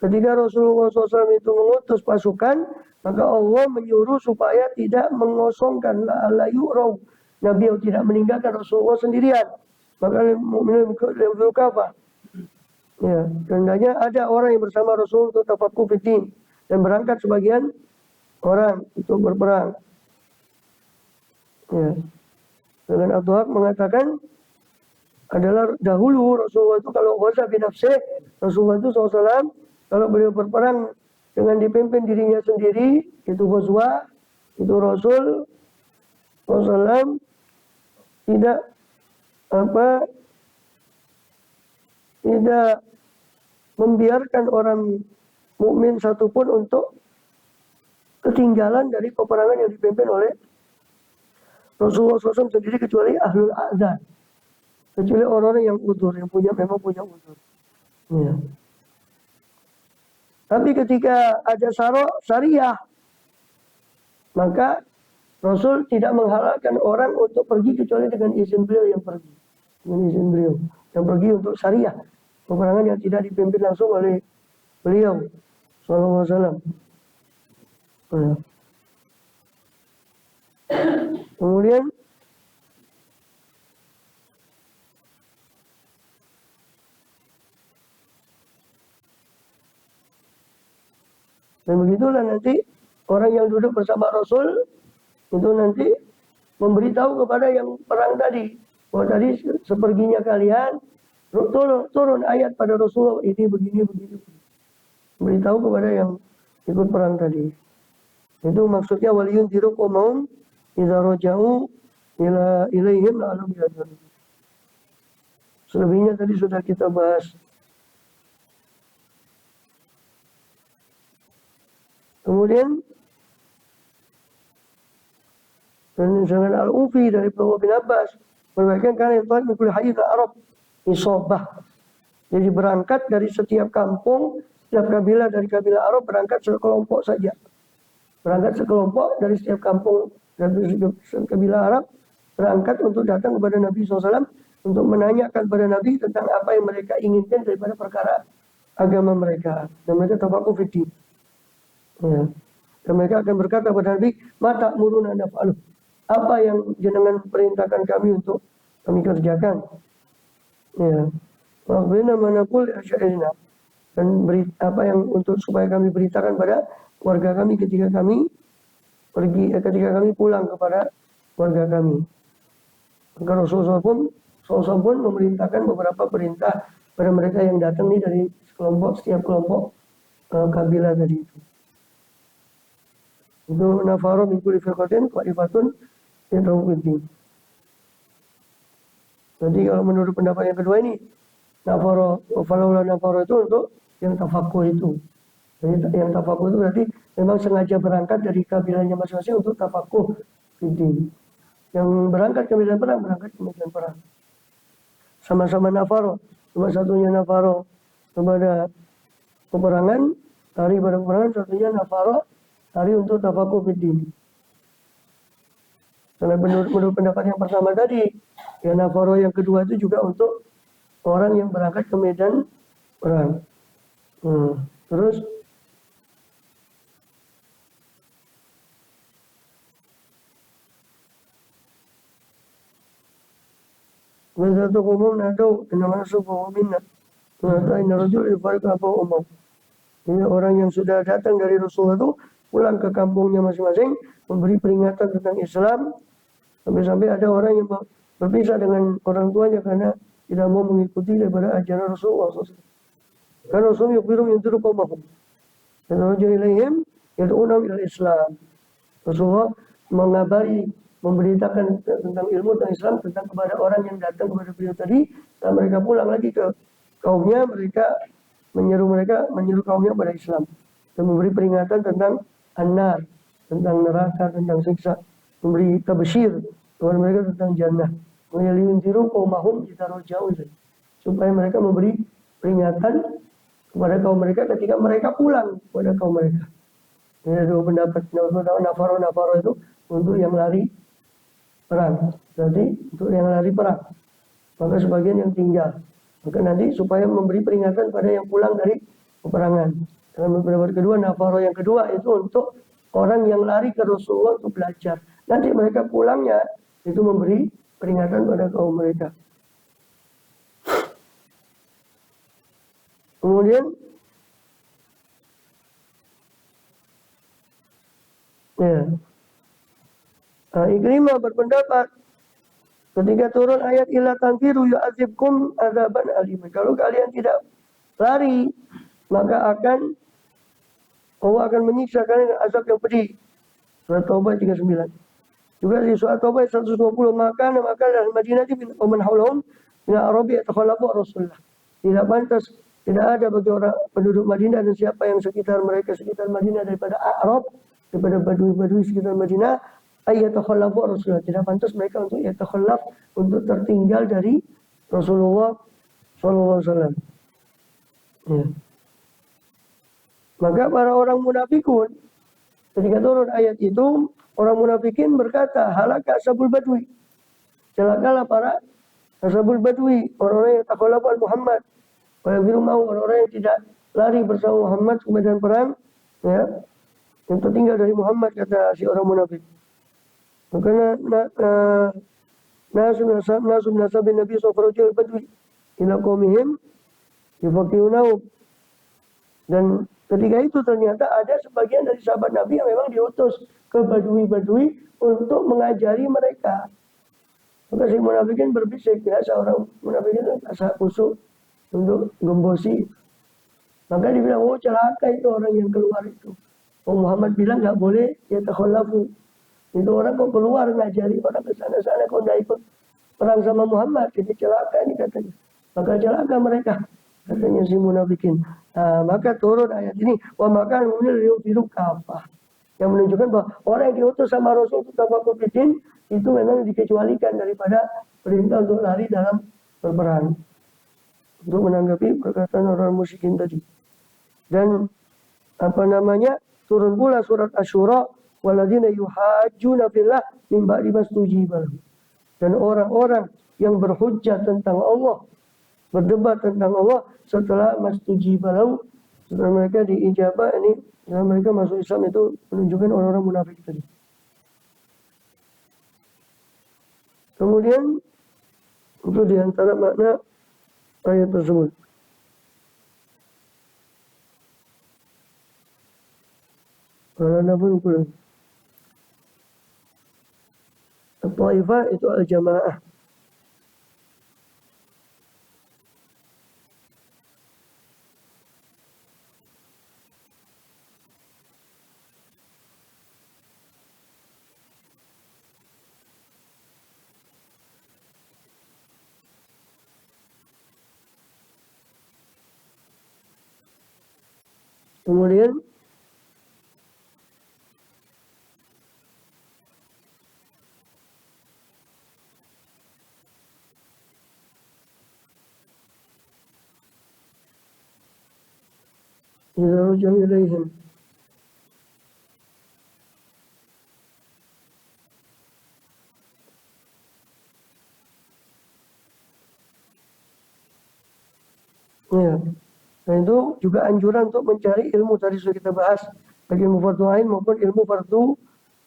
A: ketika Rasulullah SAW itu mengutus pasukan, maka Allah menyuruh supaya tidak mengosongkan la yu'raw. Nabi tidak meninggalkan Rasulullah sendirian. Maka mukminin lebih kafah. Ya, hendaknya ada orang yang bersama Rasul untuk tafaqquh fiddin dan berangkat sebagian orang untuk berperang. Ya. Dengan Abdul mengatakan adalah dahulu Rasulullah itu kalau ghaza bi nafsih, Rasulullah itu SAW kalau beliau berperang dengan dipimpin dirinya sendiri, itu ghazwa, itu Rasul SAW tidak membiarkan orang mukmin satupun untuk ketinggalan dari peperangan yang dipimpin oleh Rasulullah SAW sendiri, kecuali ahlul a'dzar, kecuali orang-orang yang udzur, yang memang punya udzur. Ya. Tapi ketika ada syariah, maka Rasul tidak menghalalkan orang untuk pergi kecuali dengan izin beliau yang pergi. Dengan izin beliau yang pergi untuk syariah, peperangan yang tidak dipimpin langsung oleh beliau sallallahu alaihi wasallam. Ya. Kemudian dan begitulah nanti orang yang duduk bersama Rasul itu nanti memberitahu kepada yang perang tadi, bahwa tadi seperginya kalian turun ayat pada Rasulullah ini begini. Beritahu kepada yang ikut perang tadi. Itu maksudnya waliyun diru qaum idza raja'u ilaihim la'allahum yarji'un. Selebihnya tadi sudah kita bahas. Kemudian dan dengan Al-Ufi dari Abdullah bin Abbas berbagian karena itu mengikuti hadits Arab isobah. Jadi berangkat dari setiap kampung, setiap kabilah dari kabilah Arab berangkat sekelompok saja. Berangkat sekelompok dari setiap kampung dan kabilah Arab berangkat untuk datang kepada Nabi SAW untuk menanyakan kepada Nabi tentang apa yang mereka inginkan daripada perkara agama mereka. Dan mereka tafakuh fiddin. Ya. Dan mereka akan berkata kepada Nabi, mata muruna naf'aluh. Apa yang jenengan perintahkan kami untuk kami kerjakan? Ya. Maksudnya manakul syairina. Dan apa yang untuk supaya kami beritakan pada warga kami ketika kami pulang kepada warga kami. Maka Rasulullah pun memerintahkan beberapa perintah pada mereka yang datang nih dari setiap kelompok kabilah tadi itu. Itu nafaro min kulli firqatin qa'ifatun yad'u bid-din. Jadi kalau menurut pendapat yang kedua ini, nafaro itu untuk yang tafakuh itu. Jadi yang tafakuh itu berarti memang sengaja berangkat dari kabilahnya masing-masing untuk tafakuh bid-din. Yang berangkat ke medan perang, berangkat ke medan perang. Sama-sama nafaro, cuma satunya nafaro kepada peperangan, lari pada peperangan, satunya nafaro lari untuk tafakuh bid-din. Karena menurut pendapat yang pertama tadi, ya nafaro yang kedua itu juga untuk orang yang berangkat ke medan perang. Terus Wazatu umum nadau nama subuh minna. Maka inna rajul yufariqu apa umum. Ini orang yang sudah datang dari Rasulullah itu pulang ke kampungnya masing-masing, memberi peringatan tentang Islam. Sampai-sampai ada orang yang berpisah dengan orang tuanya karena tidak mau mengikuti daripada ajaran Rasulullah SAW. Karena Rasulullah yukbirum yuntiru qawmahum. Dan rajul ilaihim yad'unahum ila Islam. Rasulullah memberitakan tentang ilmu tentang Islam kepada orang yang datang kepada beliau tadi, dan mereka pulang lagi ke kaumnya, mereka menyuruh kaumnya pada Islam dan memberi peringatan tentang an-nar, tentang neraka, tentang siksa, memberi tabsyir kepada mereka tentang jannah. Waliyunziru qaumahum idza raja'u, supaya mereka memberi peringatan kepada kaum mereka ketika mereka pulang kepada kaum mereka. Ini ada dua pendapat. Nafaro itu untuk yang lari perang. Berarti untuk yang lari perang. Maka sebagian yang tinggal. Maka nanti supaya memberi peringatan pada yang pulang dari peperangan. Dalam pendapat kedua, nafaro yang kedua itu untuk orang yang lari ke Rasulullah untuk belajar. Nanti mereka pulangnya itu memberi peringatan pada kaum mereka. Kemudian ya, Ikrimah berpendapat ketika turun ayat illa tanfiru yu'adzibkum adzaban alim. Kalau kalian tidak lari, maka Allah akan menyiksa kalian dengan azab yang pedih. Surat Taubah 39. Juga di surat Taubah 120, maka dari Madinah min haulahum min Arabi yatakhallafu Rasulullah. Tidak pantas Tidak ada bagi orang penduduk Madinah dan siapa yang sekitar Madinah daripada Arab, daripada Badui sekitar Madinah, ayyatakhallafu Rasulullah. Tidak pantas mereka untuk yatakhallaf, untuk tertinggal dari Rasulullah sallallahu alaihi wasallam. Ya. Maka para orang munafikun ketika turun ayat itu, orang munafikin berkata, halaka ashabul badwi. Celakalah para ashabul badwi, orang-orang yang takhallafu Muhammad. Orang mau orang-orang yang tidak lari bersama Muhammad ke medan perang, ya, yang tertinggal dari Muhammad, kata si orang munafik. Maka nasum nasabin Nabi sallallahu badwi ila qaumihim yufaqihunahu. Dan ketika itu ternyata ada sebagian dari sahabat Nabi yang memang diutus ke badui-badui untuk mengajari mereka. Maka si munafikin berbisik, biasa orang munafikin asal kusuk untuk gembosi. Maka dibilang, oh celaka itu orang yang keluar itu. Oh Muhammad bilang nggak boleh ya takhallafu. Itu orang kok keluar ngajari orang ke sana-sana kok nggak ikut perang sama Muhammad, jadi celaka ini katanya. Maka celaka mereka, katanya si munafikin. Nah, maka turun ayat ini, wa maka yufiru kafah, yang menunjukkan bahwa orang yang diutus sama Rasul Tabakuddin itu memang dikecualikan daripada perintah untuk lari dalam berperang, untuk menanggapi perkataan orang musyrikin tadi. Dan turun pula surat Asy-Syura, walladzina yuhajjuna fillah min ba'di mastujiba lahu. Dan orang-orang yang berhujjah tentang Allah, berdebat tentang Allah setelah mastujiba lahu, setelah mereka diijabah, ini setelah mereka masuk Islam, itu menunjukkan orang-orang munafik tadi. Kemudian itu diantara makna ayat tersebut. Al-Taifah itu al-jamaah. Kemudian idza ruja'u ilaihim, ya. Dan itu juga anjuran untuk mencari ilmu, tadi sudah kita bahas, baik ilmu fardu ain maupun ilmu fardu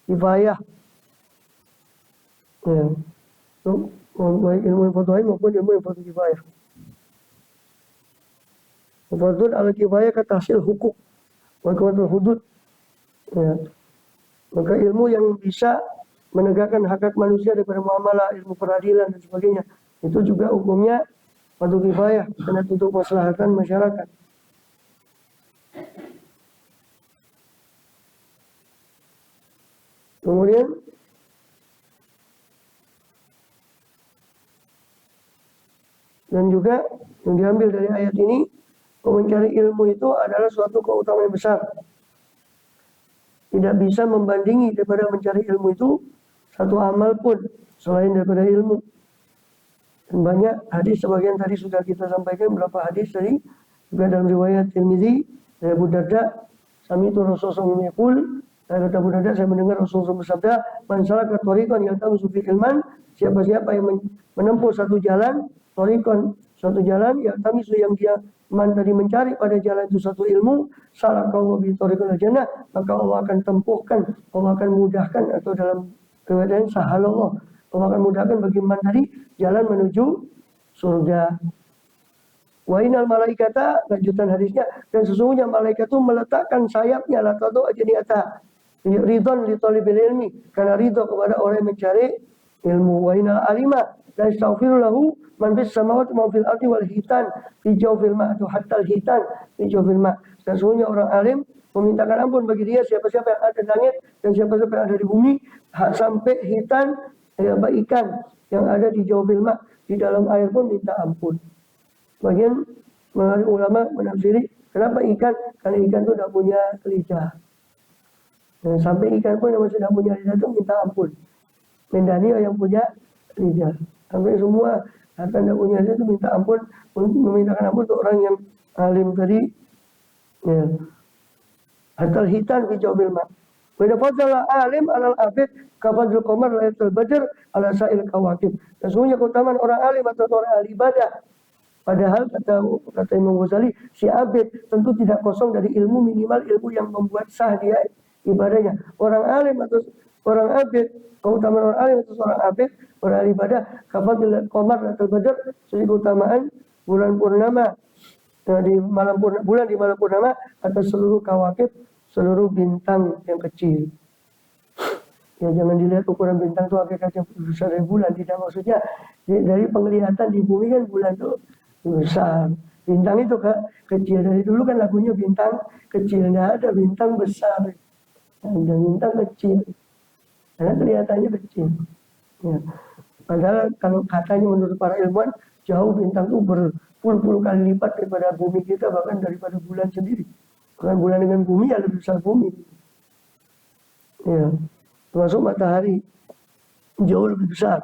A: kifayah. Ya. Itu baik ilmu fardu ain maupun ilmu fardu kifayah. Fardun ala kifayah kata hasil hukuk, wal hudud. Ya. Maka ilmu yang bisa menegakkan hak-hak manusia daripada muamalah, ilmu peradilan dan sebagainya, itu juga hukumnya fardu kifayah, karena untuk maslahatan masyarakat. Kemudian dan juga yang diambil dari ayat ini, mencari ilmu itu adalah suatu keutamaan yang besar. Tidak bisa membandingi daripada mencari ilmu itu satu amal pun selain daripada ilmu. Dan banyak hadis, sebagian tadi sudah kita sampaikan beberapa hadis tadi, juga dalam riwayat Tirmizi dari Abu Darda, sami'tu Rasulullah yaqul, kata Abu Darda, saya mendengar Rasulullah bersabda, man salaka thariqan yaltamisu fihi ilman, siapa-siapa yang menempuh satu jalan, thariqan, suatu jalan, yaltamisu yang dia tadi mencari pada jalan itu satu ilmu, salakallahu bi thariqil jannah, maka Allah akan tempuhkan, Allah akan mudahkan, atau dalam riwayat sahalallah, Allah akan mudahkan bagi man tadi jalan menuju surga. Wa innal malaikata, lanjutan hadisnya, dan sesungguhnya malaikat itu meletakkan sayapnya la tadu ajniyata ridon li talibil ilmi, karena ridho kepada orang yang mencari ilmu. Wa innal alima la yastaghfiru lahu man fis samawati wa fil ardi wal hitan fi jawfil ma, atau hatta al hitan fi jawfil ma. Dan sesungguhnya orang alim memintakan ampun bagi dia siapa-siapa yang ada di langit dan siapa-siapa yang ada di bumi, sampai hitan, ya, ikan yang ada di jawfil ma, di dalam air pun minta ampun. Bagian ulama menafsiri kenapa ikan? Karena ikan itu tidak punya lidah. Nah, sampai ikan pun yang masih tidak punya lidah itu minta ampun. Mendani yang punya lidah. Sampai semua harta tidak punya lidah itu minta ampun, memintakan ampun untuk orang yang alim tadi. Ya. Hatal hitan fi jawbil ma. Wa fadala alim alal abid kafadul qamar lailatul badr ala sa'il kawakib. Sesungguhnya keutamaan orang alim atau orang ahli ibadah. Padahal kata Imam Ghazali, si abid tentu tidak kosong dari ilmu, minimal ilmu yang membuat sah dia ibadahnya. Orang alim atau orang abid, keutamaan orang alim atau seorang abid, orang ahli ibadah, kafadul qamar lailatul badr, sebagai keutamaan bulan purnama. Di bulan di malam purnama atau seluruh kawakib, seluruh bintang yang kecil. Ya jangan dilihat ukuran bintang itu hakikatnya besar dari bulan, tidak, maksudnya dari penglihatan di bumi kan bulan itu besar, bintang itu kecil. Dari dulu kan lagunya bintang kecil, nggak ada bintang besar, ada bintang kecil, karena kelihatannya kecil. Ya. Padahal kalau katanya menurut para ilmuwan jauh bintang itu berpuluh-puluh kali lipat daripada bumi kita, bahkan daripada bulan sendiri. Bahkan bulan dengan bumi ya lebih besar bumi. Ya. Termasuk matahari jauh lebih besar.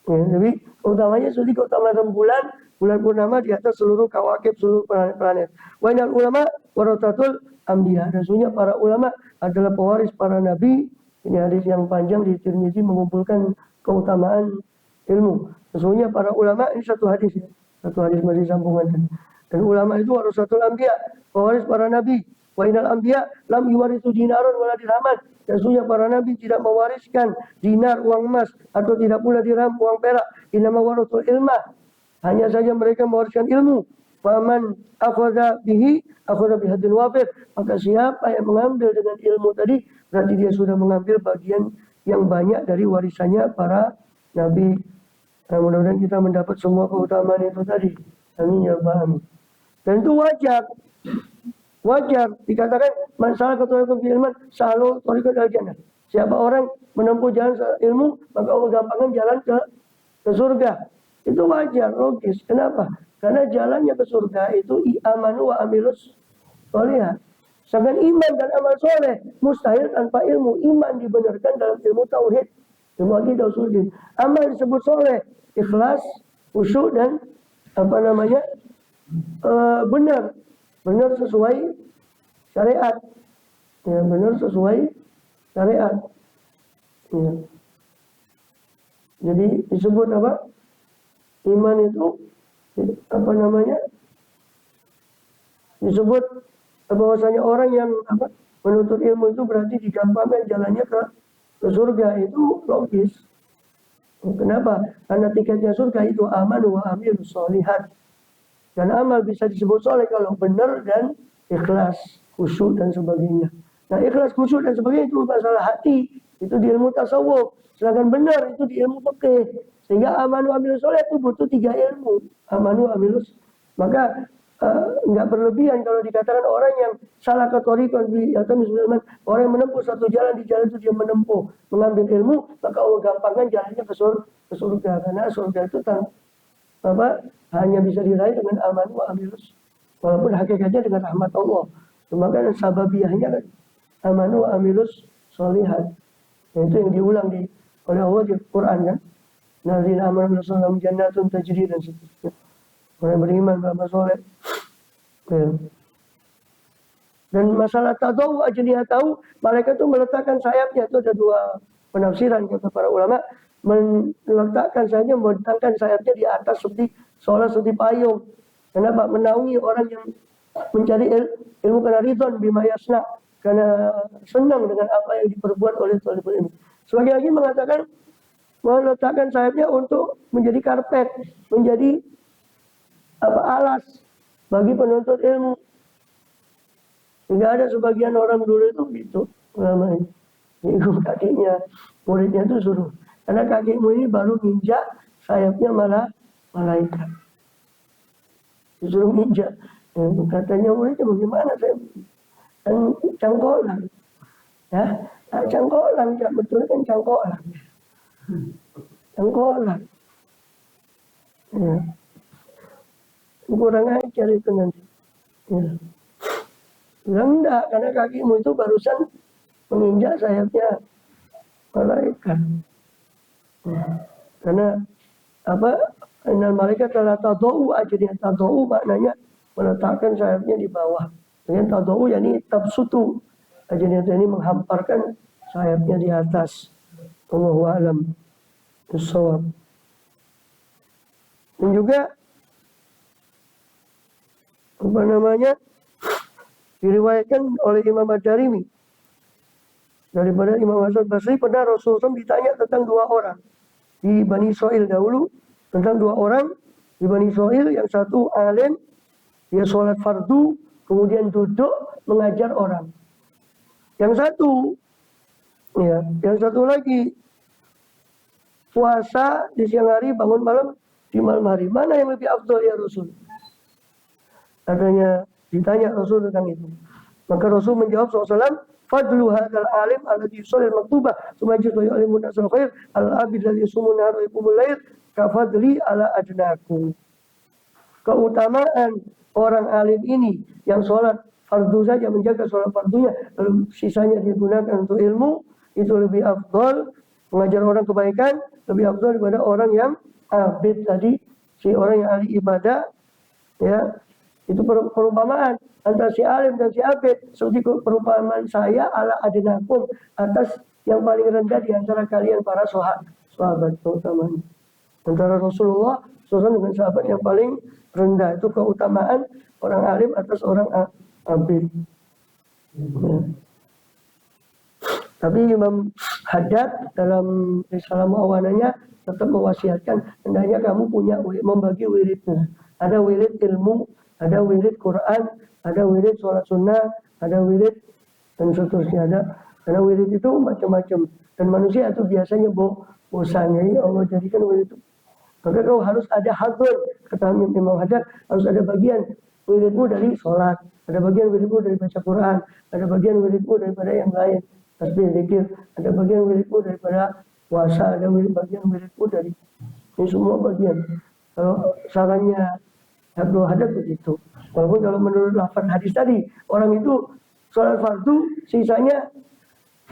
A: Ya, tapi utamanya sudah keutamaan bulan purnama di atas seluruh kawakib, seluruh planet. Wa innal ulama warasatul anbiya. Sesungguhnya para ulama adalah pewaris para nabi. Ini hadis yang panjang di Tirmizi mengumpulkan keutamaan ilmu. Sesungguhnya para ulama, ini satu hadis ya. Satu hadis masih sambungan. Dan ulama itu warasatul anbiya, pewaris para nabi. Wa innal anbiya lam yuwarisu dinaran wala dirhaman. Sesungguhnya para nabi tidak mewariskan dinar, uang emas, atau tidak pula dirham, uang perak. Innama warasul ilmah. Hanya saja mereka mewariskan ilmu. Faman akhadha bihi akhadha bihadin wafir. Maka siapa yang mengambil dengan ilmu tadi, berarti dia sudah mengambil bagian yang banyak dari warisannya para nabi. Nah, mudah-mudahan kita mendapat semua keutamaan itu tadi. Amin ya rabbal alamin. Dan itu wajar dikatakan masalah keturunan ilmu selalu torikat al-jannah. Siapa orang menempuh jalan ilmu, maka Allah gampangkan jalan ke surga. Itu wajar, logis. Kenapa? Karena jalannya ke surga itu amanu wa amilus soleh. Sedangkan iman dan amal soleh mustahil tanpa ilmu. Iman dibenarkan dalam ilmu tauhid, ilmu akidah usuluddin. Amal disebut soleh, ikhlas, khusyuk dan benar sesuai syariat. Ya, benar sesuai syariat. Ya. Jadi disebut apa? Iman itu disebut bahwasanya orang yang menuntut ilmu itu berarti digampangkan jalannya ke surga. Itu logis. Kenapa? Karena tiketnya surga itu aman wa amilus sholihat. Dan amal bisa disebut soleh kalau benar dan ikhlas, khusyuk dan sebagainya. Nah, ikhlas, khusyuk dan sebagainya itu masalah hati, itu di ilmu tasawuf. Sedangkan benar itu di ilmu fikih. Sehingga amanu amilus soleh itu butuh 3 ilmu. Amanu amilus. Maka enggak berlebihan kalau dikatakan orang yang salah kategori atau misalnya orang yang menempuh satu jalan, di jalan itu dia mengambil ilmu, maka Allah gampangkan jalannya ke surga. Karena surga itu hanya bisa diraih dengan amanu amilus. Walaupun hakikatnya dengan rahmat Allah. Cuma kan sababiahnya kan amanu amilus sholihat. Itu yang diulang oleh Allah di Quran kan. Nazina amanu sallam jannatun tajri dan seterusnya. Orang beriman beramal soleh. Ya. Dan masalah tadawu ajliha tahu, mereka itu meletakkan sayapnya. Itu ada 2 penafsiran kata para ulama. Meletakkan sayapnya, membentangkan sayapnya di atas seperti payung. Kenapa? Menaungi orang yang mencari ilmu karena ridwan bima yasna, karena senang dengan apa yang diperbuat oleh thalibul ilmi. Sebagian lagi mengatakan meletakkan sayapnya untuk menjadi karpet, menjadi alas bagi penuntut ilmu. Tidak ada sebagian orang dulu itu gitu namanya. Itu kakinya, muridnya itu suruh, karena kakimu ini baru nginjak sayapnya malah malaikat. Disuruh nginjak. Ya, katanya muridnya bagaimana saya kan cangkolan. Ya, cangkolan, betul kan cangkolan. Cangkolan. Ya. kurang ajar itu nanti. Ya. Bilang enggak, karena kakimu itu barusan menginjak sayapnya malaikat. Ya. Karena apa? Innal malaikat la tadau ajriha, tadau maknanya meletakkan sayapnya di bawah. Dengan tadau yakni tabsutu. Ajriha ini menghamparkan sayapnya di atas. Allahu a'lam bissawab. Dan juga apa namanya? Diriwayatkan oleh Imam Ad-Darimi daripada Imam Hasan Basri, pernah Rasulullah SAW ditanya tentang dua orang di Bani Israel dahulu, tentang dua orang di Bani Israel, yang satu alim, dia sholat fardu, kemudian duduk mengajar orang. Yang satu lagi puasa di siang hari, bangun malam di malam hari. Mana yang lebih afdal ya Rasul? Katanya ditanya Rasul tentang itu. Maka Rasul menjawab SAW, fadlu hadzal alim alladhi yusalli al-maktubah tsumma yajidu yu'allimu an-nasa al-khair al-abid alladhi yasumu an-nahara wa yaqumul lail kafadli ala adnakum. Keutamaan orang alim ini yang sholat fardu saja, menjaga sholat fardunya, lalu sisanya digunakan untuk ilmu, itu lebih afdal, mengajar orang kebaikan lebih afdal daripada orang yang abid tadi, si orang yang ahli ibadah, ya. Itu perumpamaan antara si alim dan si abid, seperti perumpamaan saya ala adnakum, atas yang paling rendah di antara kalian para sahabat keutamanya. Antara Rasulullah SAW dengan sahabat yang paling rendah, itu keutamaan orang alim atas orang abid. Ya. Tapi Imam Haddad dalam Risalah Mu'awananya tetap mewasiatkan, hendaknya kamu punya membagi wiridnya. Ada wirid ilmu, ada wirid Quran, ada wirid sholat sunnah, ada wirid dan seterusnya ada. Karena wirid itu macam-macam, dan manusia itu biasanya bosannya, ya Allah jadikan wirid itu. Maka kau harus ada hadzun, kata Imam Haddad, harus ada bagian wiridmu dari sholat, ada bagian wiridmu dari baca Quran, ada bagian wiridmu daripada yang lain, tasbih, zikir, ada bagian wiridmu daripada puasa, ada bagian wiridmu dari ini semua bagian. Kalau sarannya Abdul Haddad begitu. Walaupun kalau menurut lafaz hadis tadi, orang itu sholat fardu, sisanya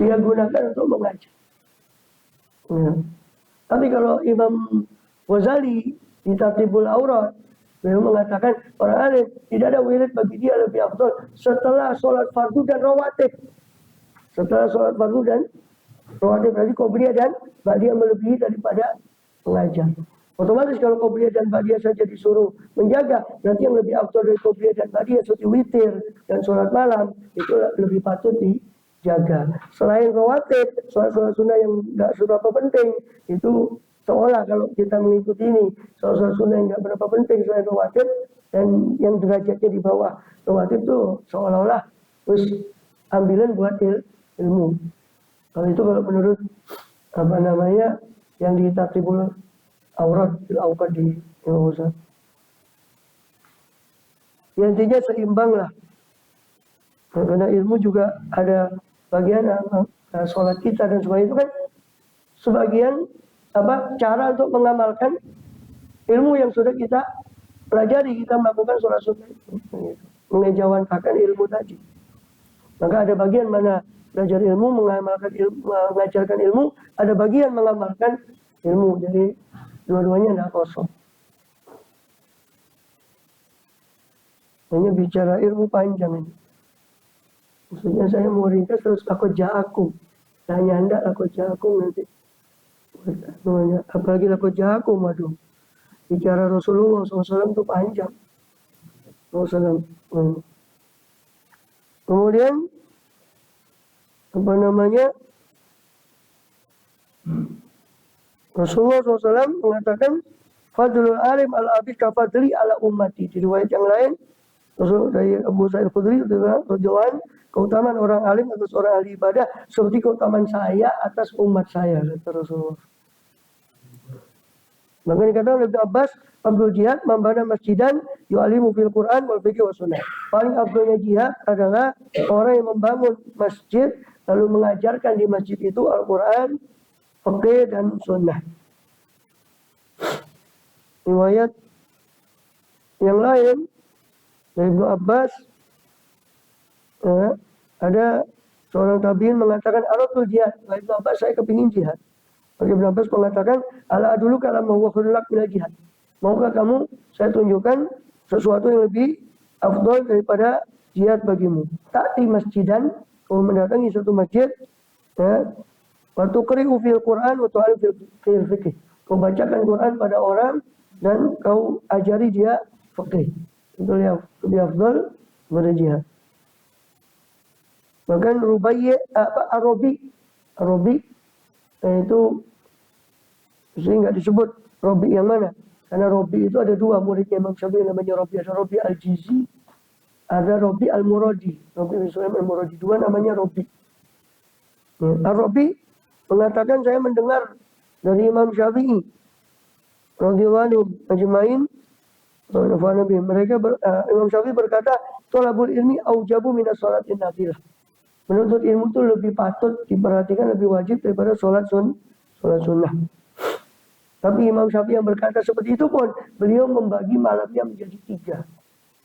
A: dia gunakan untuk mengajar. Ya. Tapi kalau Imam Ghazali di Tartibul Aurat, beliau mengatakan orang alim tidak ada wirid bagi dia lebih afdal setelah sholat fardu dan rawatib. Setelah sholat fardu dan rawatib, berarti qobliyah dan ba'diyah melebihi daripada mengajar. Otomatis kalau qobliyah dan ba'diyah saja disuruh menjaga, berarti yang lebih afdal dari qobliyah dan ba'diyah seperti witir dan sholat malam itu lebih patut dijaga. Selain rawatib, sholat sunnah yang nggak seberapa penting, itu seolah kalau kita mengikuti ini, sholat sunnah yang nggak berapa penting selain rawatib dan yang derajatnya di bawah rawatib itu seolah-olah terus ambilan buat ilmu. Kalau itu kalau menurut apa namanya yang di Tartibul Aurat fil awqat di Imam Ghazali. Ya, intinya seimbang lah. Karena ilmu juga ada bagian sholat kita dan sebagainya itu kan sebagian cara untuk mengamalkan ilmu yang sudah kita pelajari, kita melakukan sholat sunnah itu, mengejawantakan ilmu tadi. Maka ada bagian mana belajar ilmu, mengamalkan ilmu, mengajarkan ilmu, ada bagian mengamalkan ilmu. Jadi dua-duanya tidak kosong. Hanya bicara ilmu panjang ini. Maksudnya saya mau ringkas terus lakot ja'akum. Tanya anda lakot ja'akum nanti. Apalagi lakot ja'akum, aduh. Bicara Rasulullah SAW itu panjang. SAW. Kemudian apa namanya? Rasulullah SAW mengatakan fadlul alim al-abid kafadli ala ummati. Di riwayat yang lain Rasul dari Abu Sa'id Khudri radhiyallahu, keutamaan orang alim atas orang ahli ibadah seperti keutamaan saya atas umat saya, kata Rasulullah. Maka dikatakan oleh Abbas, Abdul Jihad membana masjidan yu'alimu fil Quran wal fiqh wa sunnah. Paling abdulnya jihad adalah orang yang membangun masjid lalu mengajarkan di masjid itu Al-Quran, fiqh dan sunnah. Riwayat Yang lain dari Ibnu Abbas, ada seorang tabiin mengatakan aratul jihad. Ibnu Abbas, saya kepingin jihad. Maka Ibnu Abbas mengatakan, ala dulu kalau mau khulak bila jihad. Maukah kamu saya tunjukkan sesuatu yang lebih afdol daripada jihad bagimu? Ta'ti masjidan, kamu mendatangi satu masjid, waktu qri'u fil Quran, waktu alif fil fikih. Kau bacakan Quran pada orang dan kau ajari dia fikih. Itu yang lebih afdal daripada jihad. Bahkan Arabi itu sehingga nggak disebut Rabi yang mana, karena Rabi itu ada dua muridnya Imam Syafi'i namanya Rabi, ada Rabi Al-Jizi, ada Rabi Al-Muradi. Rabi Al-Muradi, dua namanya Rabi. Arabi mengatakan, saya mendengar dari Imam Syafi'i radhiyallahu anhu ajmain, Imam Syafi'i berkata, thalabul ilmi aujabu minas sholatin nafilah. Menuntut ilmu itu lebih patut diperhatikan, lebih wajib daripada sholat sunnah. Tapi Imam Syafi'i yang berkata seperti itu pun, beliau membagi malamnya menjadi 3.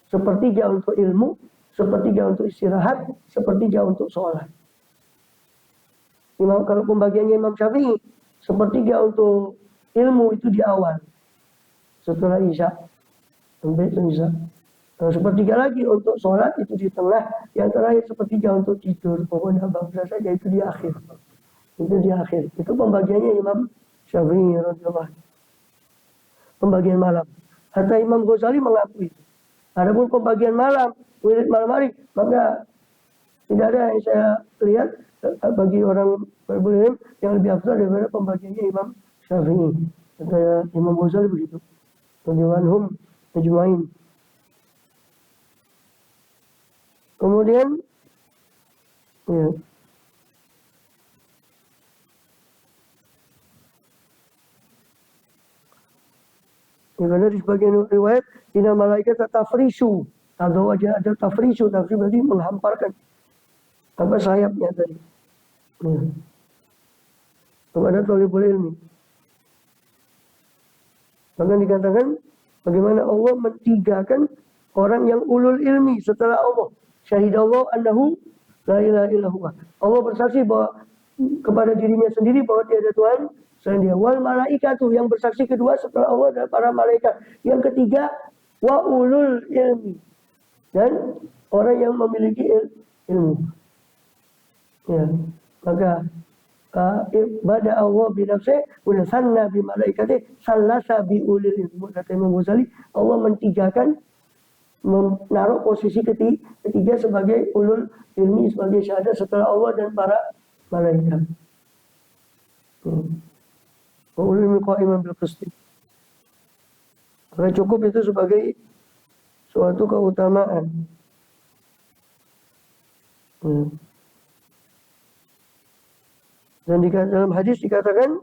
A: Sepertiga untuk ilmu, sepertiga untuk istirahat, sepertiga untuk sholat. Kalau pembagiannya Imam Syafi'i, sepertiga untuk ilmu itu di awal, setelah Isya, sampai Isya. Sepertiga lagi untuk sholat itu di tengah, yang terakhir sepertiga untuk tidur. Pokoknya bangsa saja itu di akhir. Itu di akhir. Itu pembagiannya Imam Syafi'i radhiyallahu anhu. Pembagian malam. Hatta Imam Ghazali mengakui. Adapun pembagian malam, wirid malam hari, maka tidak ada yang saya lihat bagi orang berilmu yang lebih afdal daripada pembagiannya Imam Syafi'i. Kata Imam Ghazali begitu. Radhiyallahu anhum ajmain. Kemudian karena di sebagian riwayat inna malaikat tafrishu, atau ada tafrishu, tafrishu berarti menghamparkan apa sayapnya tadi kepada thalibul ilmi. Bahkan dikatakan bagaimana Allah mentigakan orang yang ulul ilmi setelah Allah. Syahidallahu annahu la ilaha illallah. Allah bersaksi bahwa kepada dirinya sendiri bahwa tiada Tuhan selain Dia. Wal malaikatu, yang bersaksi kedua setelah Allah adalah para malaikat. Yang ketiga wa ulul ilmi, dan orang yang memiliki ilmu. Ya, maka bada Allah bi nafsi wa sanna bi malaikati sallasa bi ulil ilmi. Kata Imam Ghazali, Allah mentigakan, menaruh posisi ketiga sebagai ulul ilmi, sebagai syahadat setelah Allah dan para malaikat. Ulul ilmi qa'iman bil qisti. Maka cukup itu sebagai suatu keutamaan. Dan dalam hadis dikatakan,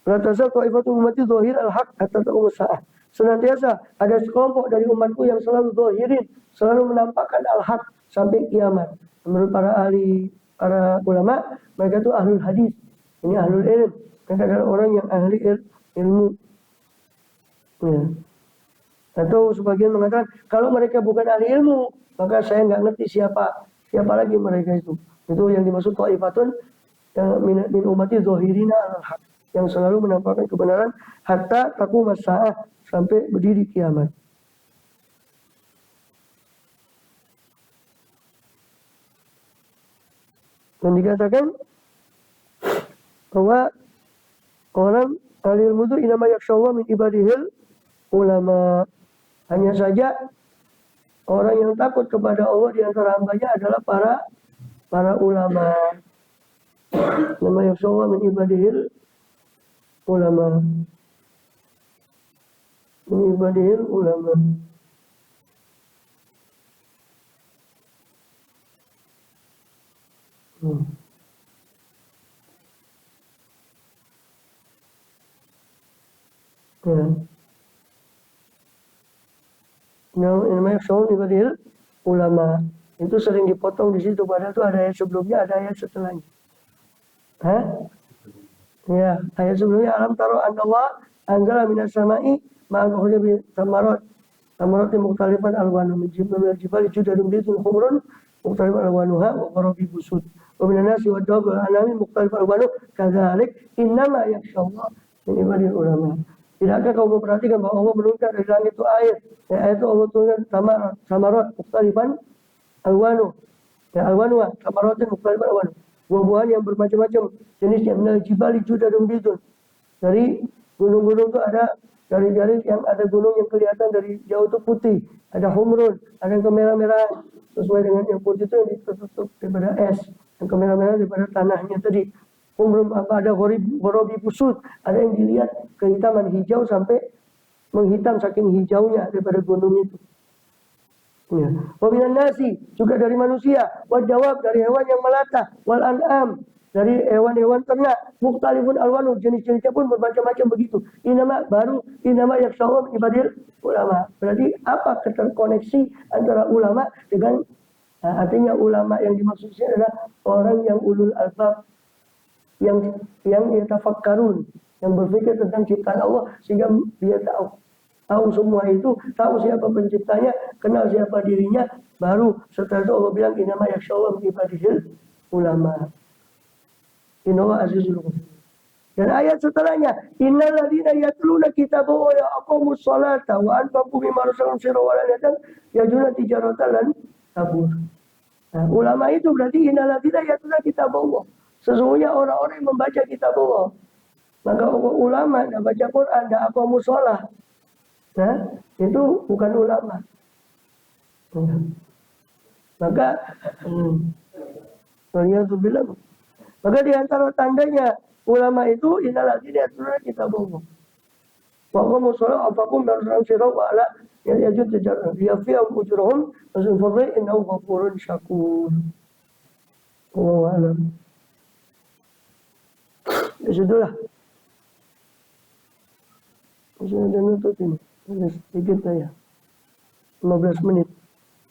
A: la tazal ta'ifatu ummati dhahir al-haq hatta taqum as-sa'ah. Senantiasa ada sekelompok dari umatku yang selalu zahirin, selalu menampakkan al-haq sampai kiamat. Menurut para ulama, mereka itu ahlul hadis. Ini ahlul ilm. Mereka adalah orang yang ahli ilmu. Ya. Atau sebagian mengatakan, kalau mereka bukan ahli ilmu, maka saya nggak ngerti siapa lagi mereka itu. Itu yang dimaksud ta'ifatun min ummati zahirina al-haq, yang selalu menampakkan kebenaran hatta taqum as-sa'ah, sampai berdiri kiamat. Dan dikatakan bahwa orang ahli ilmu itu inama yakhshallah min ibadihil ulama. Hanya saja orang yang takut kepada Allah di antara hambanya adalah para ulama. Nama yakhshallah min ibadihil ulama. Min ibadihil ulama. Namanya yakhshallah min ibadihil ulama. Itu sering dipotong di situ, padahal itu ada ayat sebelumnya, ada ayat setelahnya. Ya, ayat sebelumnya alam taro anallah anzala minas sama'i ma'al khujabi samarot Tamaratin mukhtalifan alwanu min jibali judadun bidun khumrun mukhtalifan alwanuha wa gharabi busud. Wa minan nasi wa dawabi wal anami mukhtalifan alwanu kadzalik innama yakhshallah min ibadil ulama. Tidakkah kau memperhatikan bahwa Allah menurunkan dari langit itu ayat? Ya, ayat itu Allah turunkan samarat mukhtalifan alwanu. Ya, alwanuha samaratin mukhtalifan alwanu. Buah-buahan yang bermacam-macam jenisnya. Minal jibali judadun bidun. Dari gunung-gunung itu ada garis-garis yang ada gunung yang kelihatan dari jauh itu putih, ada humrun, ada yang kemerah-merahan, sesuai dengan yang putih itu yang ditutup daripada es, yang kemerah-merahan daripada tanahnya tadi. Humrun apa ada ghorobi busud, ada yang dilihat kehitaman hijau sampai menghitam saking hijaunya daripada gunung itu. Ya. Wabinan nasi juga dari manusia, wadawab dari hewan yang melata, wal an'am dari hewan-hewan ternak, mukhtalifun alwanu jenis-jenisnya pun bermacam-macam begitu. Inama yakhshallah ibadil ulama. Berarti apa keterkoneksi antara ulama dengan artinya ulama yang dimaksudnya adalah orang yang ulul albab, yang yatafakkarun, yang berpikir tentang ciptaan Allah sehingga dia tahu semua itu, tahu siapa penciptanya, kenal siapa dirinya, baru setelah itu Allah bilang inama yakhshallah ibadil ulama. Innallaha azizul ghafur. Dan ayat setelahnya, innal ladzina yatluna kitabahu wa yaqamus sholata wa anfaqu mimma razaqnahum sirran wa alaniyatan yarjuna tijaratan lan tabur. Nah, ulama itu berarti innal ladzina yatluna kitabahu. Sesungguhnya orang-orang yang membaca kitab Allah. Maka ulama yang baca Quran dan aqamus shalah. Nah, itu bukan ulama. Maka bilang. Maka di antara tandanya ulama itu innaladzina yatluna kitabullah. Wa aqamus sholata wa anfaqu mimma razaqnahum sirran wa ala yajud tijaratan liyafiyahum ujurahum wa fadli innahu ghafurun syakur. Wallahu a'lam. Ya sudahlah. Sudah nutup ini. Sedikit saja. 15 menit.